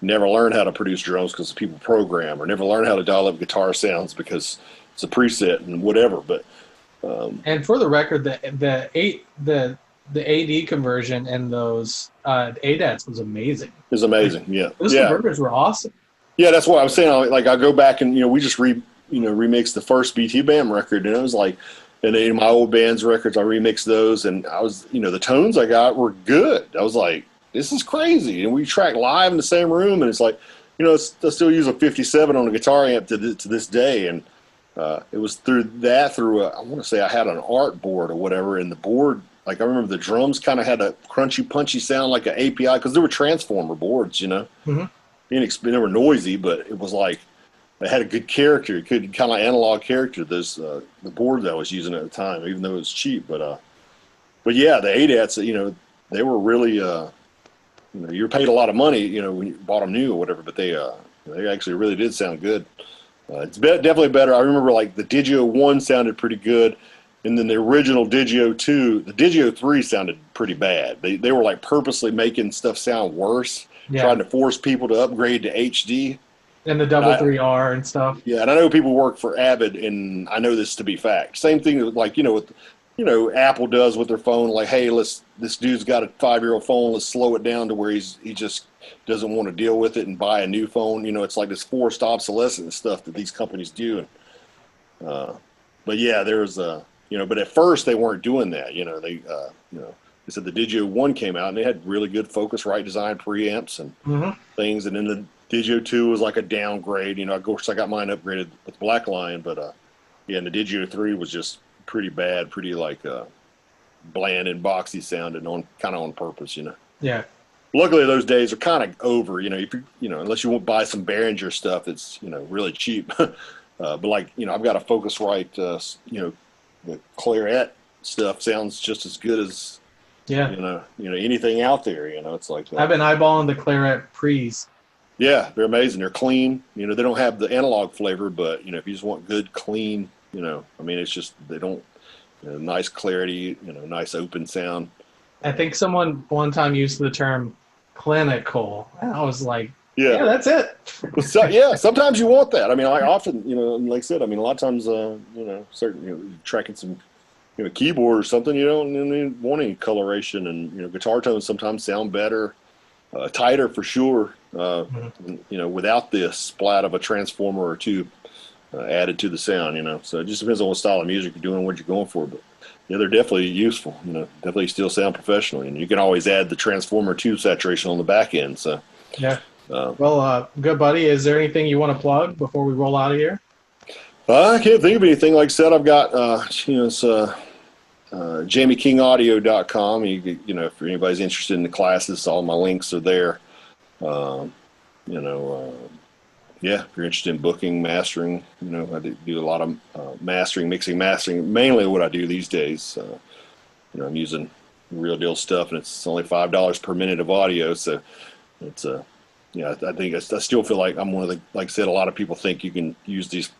Never learn how to produce drums because people program, or never learn how to dial up guitar sounds because it's a preset and whatever. But and for the record, the AD conversion and those ADATs was amazing. It was amazing. Yeah, those converters were awesome. Yeah, that's what I was saying. Like I go back and we just remixed the first BTBAM record, and it was like, and in my old band's records, I remixed those, and I was, the tones I got were good. I was like, this is crazy. And we tracked live in the same room, and it's like, I still use a 57 on a guitar amp to this day, and it was through I want to say I had an art board or whatever, and the board, like I remember the drums kind of had a crunchy, punchy sound like an API, because there were transformer boards, Mm-hmm. They were noisy, but it was like, they had a good character. It could kind of analog character. This the board that I was using at the time, even though it was cheap. But yeah, the ADATs, they were really, you're paid a lot of money, when you bought them new or whatever. But they actually really did sound good. It's definitely better. I remember like the Digio 1 sounded pretty good, and then the original Digio 2, the Digio 3 sounded pretty bad. They were like purposely making stuff sound worse, trying to force people to upgrade to HD. And the double 3R and stuff. Yeah, and I know people work for Avid, and I know this to be fact. Same thing like, with Apple does with their phone. Like, hey, this dude's got a 5-year-old phone. Let's slow it down to where he just doesn't want to deal with it and buy a new phone. It's like this forced obsolescence stuff that these companies do. But yeah, there's But at first they weren't doing that. They said the Digio 1 came out and they had really good Focusrite design preamps and things. And then the Digio 2 was like a downgrade. Of course, I got mine upgraded with Blackline, but and the Digio 3 was just pretty bad, pretty like bland and boxy sounding kind of on purpose. Yeah. Luckily, those days are kind of over. If unless you want to buy some Behringer stuff, it's really cheap. But I've got a Focusrite, the Claret stuff sounds just as good as anything out there. It's like I've been eyeballing the Claret Pre's. Yeah, they're amazing. They're clean. They don't have the analog flavor, but if you just want good, clean, it's just they don't nice clarity, nice open sound. I think someone one time used the term clinical, and I was like, yeah that's it. So, sometimes you want that. I often, like I said, a lot of times, certain, tracking some, keyboard or something, you don't want any coloration, and, guitar tones sometimes sound better, tighter for sure, without the splat of a transformer or two added to the sound, So it just depends on what style of music you're doing, what you're going for, but they're definitely useful, definitely still sound professional, and you can always add the transformer tube saturation on the back end, so. Yeah. Good buddy, is there anything you want to plug before we roll out of here? I can't think of anything. Like I said, I've got, it's JamieKingAudio.com. If anybody's interested in the classes, all my links are there. If you're interested in booking, mastering, I do a lot of mastering, mixing, mastering, mainly what I do these days. I'm using real deal stuff, and it's only $5 per minute of audio. So it's, I think I still feel like I'm one of the, like I said, a lot of people think you can use these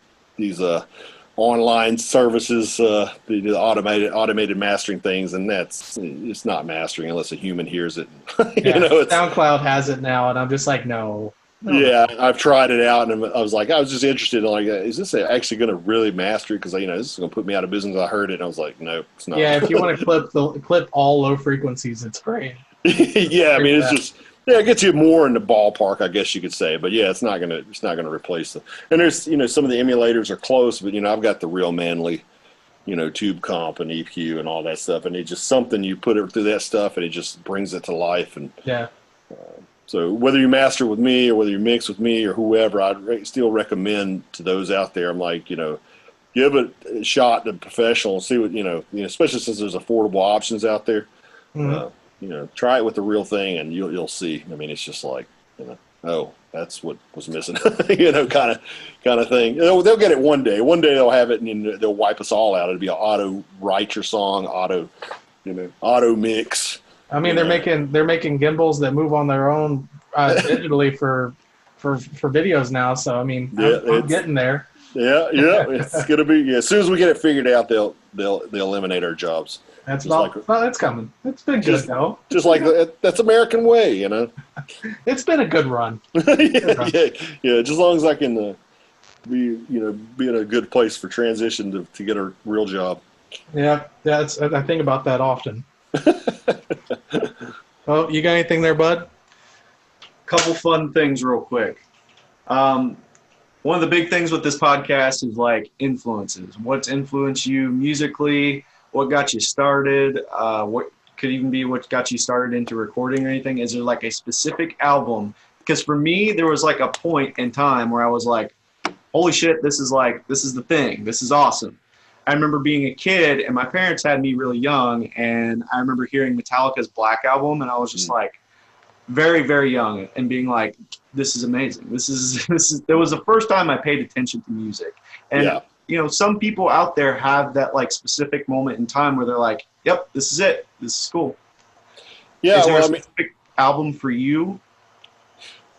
online services, the automated mastering things, and it's not mastering unless a human hears it. SoundCloud has it now, and I'm just like, no. Yeah, I've tried it out, and I was just interested in is this actually going to really master it? Because this is going to put me out of business. I heard it, and I was like, no, it's not. Yeah, if you want to clip all low frequencies, it's great. Yeah, it's just. Yeah, it gets you more in the ballpark, I guess you could say. But yeah, it's not gonna replace them. And there's some of the emulators are close, but I've got the real manly, tube comp and EQ and all that stuff, and it's just something you put it through that stuff, and it just brings it to life. And so whether you master with me or whether you mix with me or whoever, I'd still recommend to those out there. I'm like, give it a shot to professional and see what especially since there's affordable options out there. Try it with the real thing, and you'll see. It's just like, oh, that's what was missing, kind of thing. They'll get it one day. One day they'll have it, and they'll wipe us all out. It'll be an auto write your song, auto mix. They're making gimbals that move on their own digitally for videos now. So I'm getting there. Yeah, it's gonna be. As soon as we get it figured out, they'll eliminate our jobs. That's it's coming. It's been good though. Just like that's American way, It's been a good run. Yeah. Just as long as I can be in a good place for transition to get a real job. Yeah, I think about that often. Well, you got anything there, bud? Couple fun things real quick. One of the big things with this podcast is like influences. What's influenced you musically? What got you started? What could even be what got you started into recording or anything? Is there like a specific album? Because for me, there was like a point in time where I was like, holy shit, this is the thing. This is awesome. I remember being a kid, and my parents had me really young, and I remember hearing Metallica's Black Album, and I was just like very, very young, and being like, this is amazing. This is it was the first time I paid attention to music. And some people out there have that like specific moment in time where they're like, yep, this is it. This is cool. Yeah. Is there a specific album for you?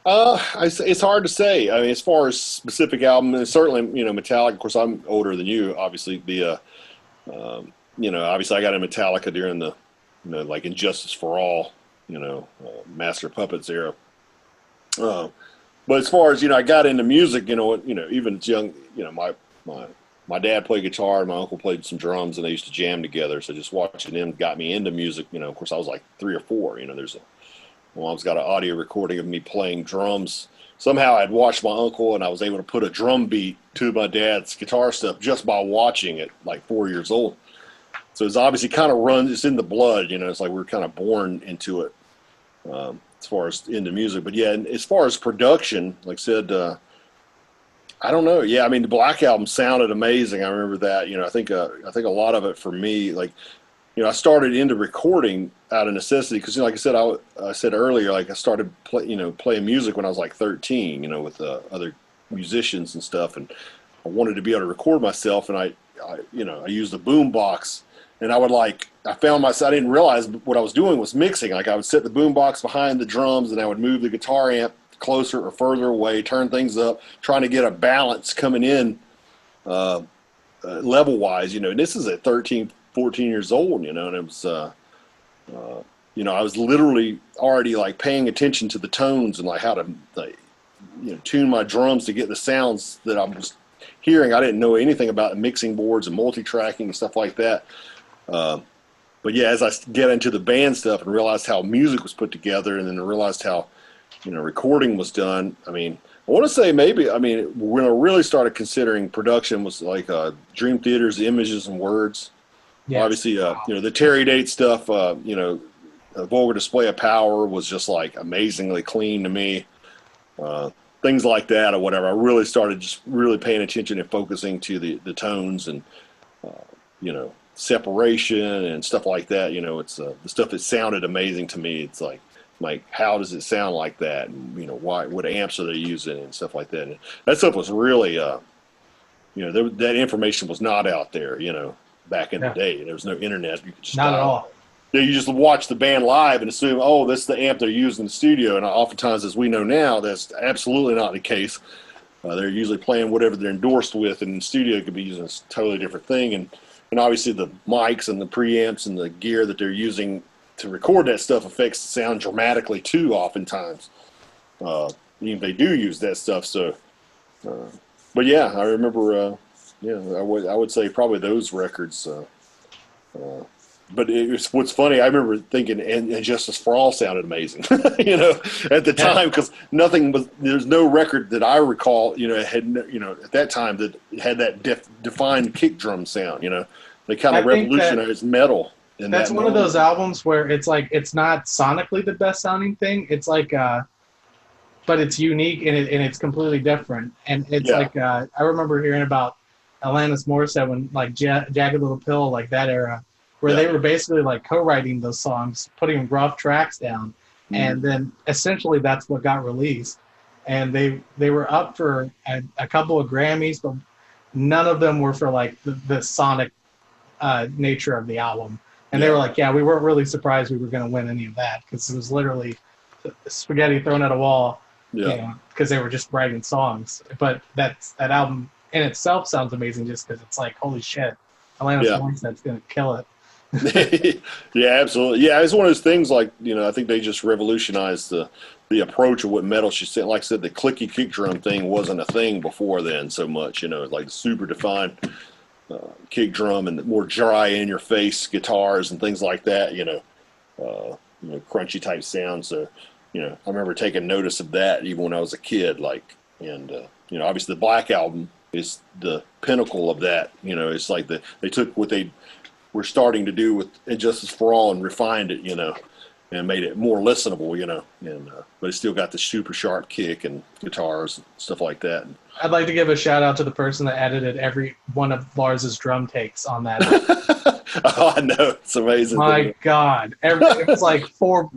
It's hard to say. As far as specific album, certainly, Metallica, of course, I'm older than you, obviously obviously I got in Metallica during the, like Injustice for All, Master of Puppets era. But as far as, I got into music, even as young, my dad played guitar and my uncle played some drums, and they used to jam together. So just watching them got me into music. Of course, I was like 3 or 4. My mom's got an audio recording of me playing drums. Somehow I'd watched my uncle, and I was able to put a drum beat to my dad's guitar stuff just by watching it, like 4 years old. So it's obviously kind of runs. It's in the blood. It's like we're kind of born into it as far as into music. But yeah, and as far as production, like I said, I don't know. Yeah, I mean the Black Album sounded amazing. I remember that. I think a lot of it for me, like I started into recording out of necessity because like I said, I said earlier, like I started playing music when I was like 13. With other musicians and stuff, and I wanted to be able to record myself, and I used the boom box. And I found myself, I didn't realize what I was doing was mixing. Like I would set the boombox behind the drums and I would move the guitar amp closer or further away, turn things up, trying to get a balance coming in level wise, and this is at 13, 14 years old, and it was, I was literally already like paying attention to the tones and like how to tune my drums to get the sounds that I was hearing. I didn't know anything about mixing boards and multi-tracking and stuff like that. But yeah, as I get into the band stuff and realized how music was put together, and then I realized how, recording was done. I mean, I want to say when I really started considering production was like Dream Theater's Images and Words. Yes. Obviously, the Terry Date stuff, Vulgar Display of Power was just like amazingly clean to me. Things like that or whatever. I really started just really paying attention and focusing to the tones and, separation and stuff like that. It's the stuff that sounded amazing to me. It's like how does it sound like that, and what amps are they using and stuff like that. And that stuff was really that information was not out there back in the day. There was no internet. You could just not at all. You just watch the band live and assume, oh, that's the amp they're using in the studio. And oftentimes, as we know now, that's absolutely not the case. They're usually playing whatever they're endorsed with, and in the studio could be using a totally different thing. And obviously the mics and the preamps and the gear that they're using to record that stuff affects the sound dramatically too, oftentimes. Even if they do use that stuff. So, but yeah, I remember, I would say probably those records. But what's funny, I remember thinking, and Justice for All sounded amazing, at the time, because there's no record that I recall, had, at that time that had that defined kick drum sound, they kind of revolutionized metal. That's one of those albums where it's like, it's not sonically the best sounding thing. It's like, but it's unique and it's completely different. And it's like, I remember hearing about Alanis Morissette when like Jagged Little Pill, like that era, where they were basically like co-writing those songs, putting rough tracks down, and then essentially that's what got released. And they were up for a couple of Grammys, but none of them were for like the sonic nature of the album. And they were like, we weren't really surprised we were going to win any of that, because it was literally spaghetti thrown at a wall, because they were just writing songs. But that album in itself sounds amazing just because it's like, holy shit, Alanis Morissette's going to kill it. Yeah, absolutely. Yeah, it's one of those things like, I think they just revolutionized the approach of what metal should sound. Like I said, the clicky kick drum thing wasn't a thing before then so much, like super defined kick drum and more dry in your face guitars and things like that, crunchy type sounds. So, I remember taking notice of that even when I was a kid, obviously the Black Album is the pinnacle of that. It's like they took what they were starting to do with Injustice for All and refined it, and made it more listenable, but it still got the super sharp kick and guitars and stuff like that. I'd like to give a shout out to the person that edited every one of Lars's drum takes on that. Oh, I know. It's amazing. My God. It's like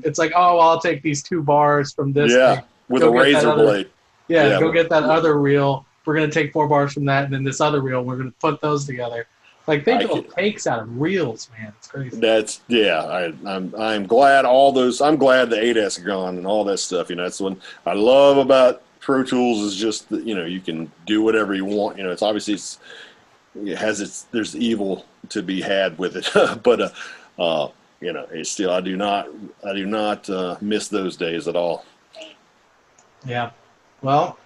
it's like, oh, well, I'll take these 2 bars from this. Yeah, with a razor blade. Yeah, go get that other reel. We're going to take 4 bars from that, and then this other reel, we're going to put those together. Like, they build takes out of reels, man. It's crazy. I'm glad I'm glad the 8S are gone and all that stuff. That's one I love about Pro Tools is just that, you can do whatever you want. It's obviously there's evil to be had with it, but it's still, I do not miss those days at all. Yeah. Well,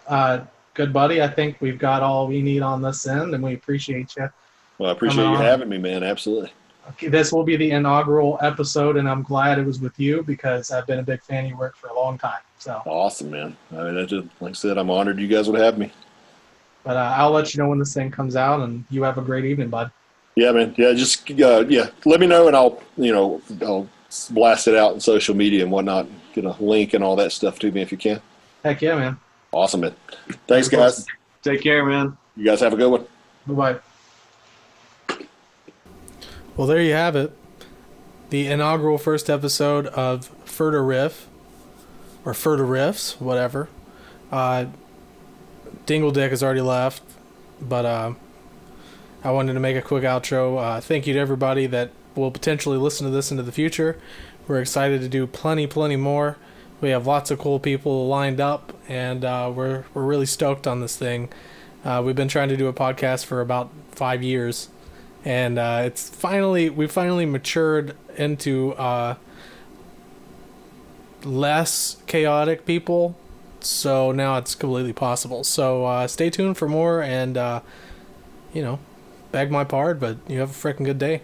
good buddy. I think we've got all we need on this end, and we appreciate you. Well, I appreciate you having me, man. Absolutely. Okay, this will be the inaugural episode, and I'm glad it was with you because I've been a big fan of your work for a long time. So awesome, man. I mean, like I said, I'm honored you guys would have me. But I'll let you know when this thing comes out, and you have a great evening, bud. Yeah, man. Yeah, just let me know, and I'll blast it out in social media and whatnot. Get a link and all that stuff to me if you can. Heck yeah, man. Awesome, man. Thanks, guys. Take care, man. You guys have a good one. Bye-bye. Well, there you have it. The inaugural first episode of FERDA Riff, or FERDA Riffs, whatever. Dingle Dick has already left, but I wanted to make a quick outro. Thank you to everybody that will potentially listen to this into the future. We're excited to do plenty more. We have lots of cool people lined up, and we're really stoked on this thing. We've been trying to do a podcast for about 5 years, and we finally matured into less chaotic people. So now it's completely possible. So stay tuned for more, and beg my pardon, but you have a freaking good day.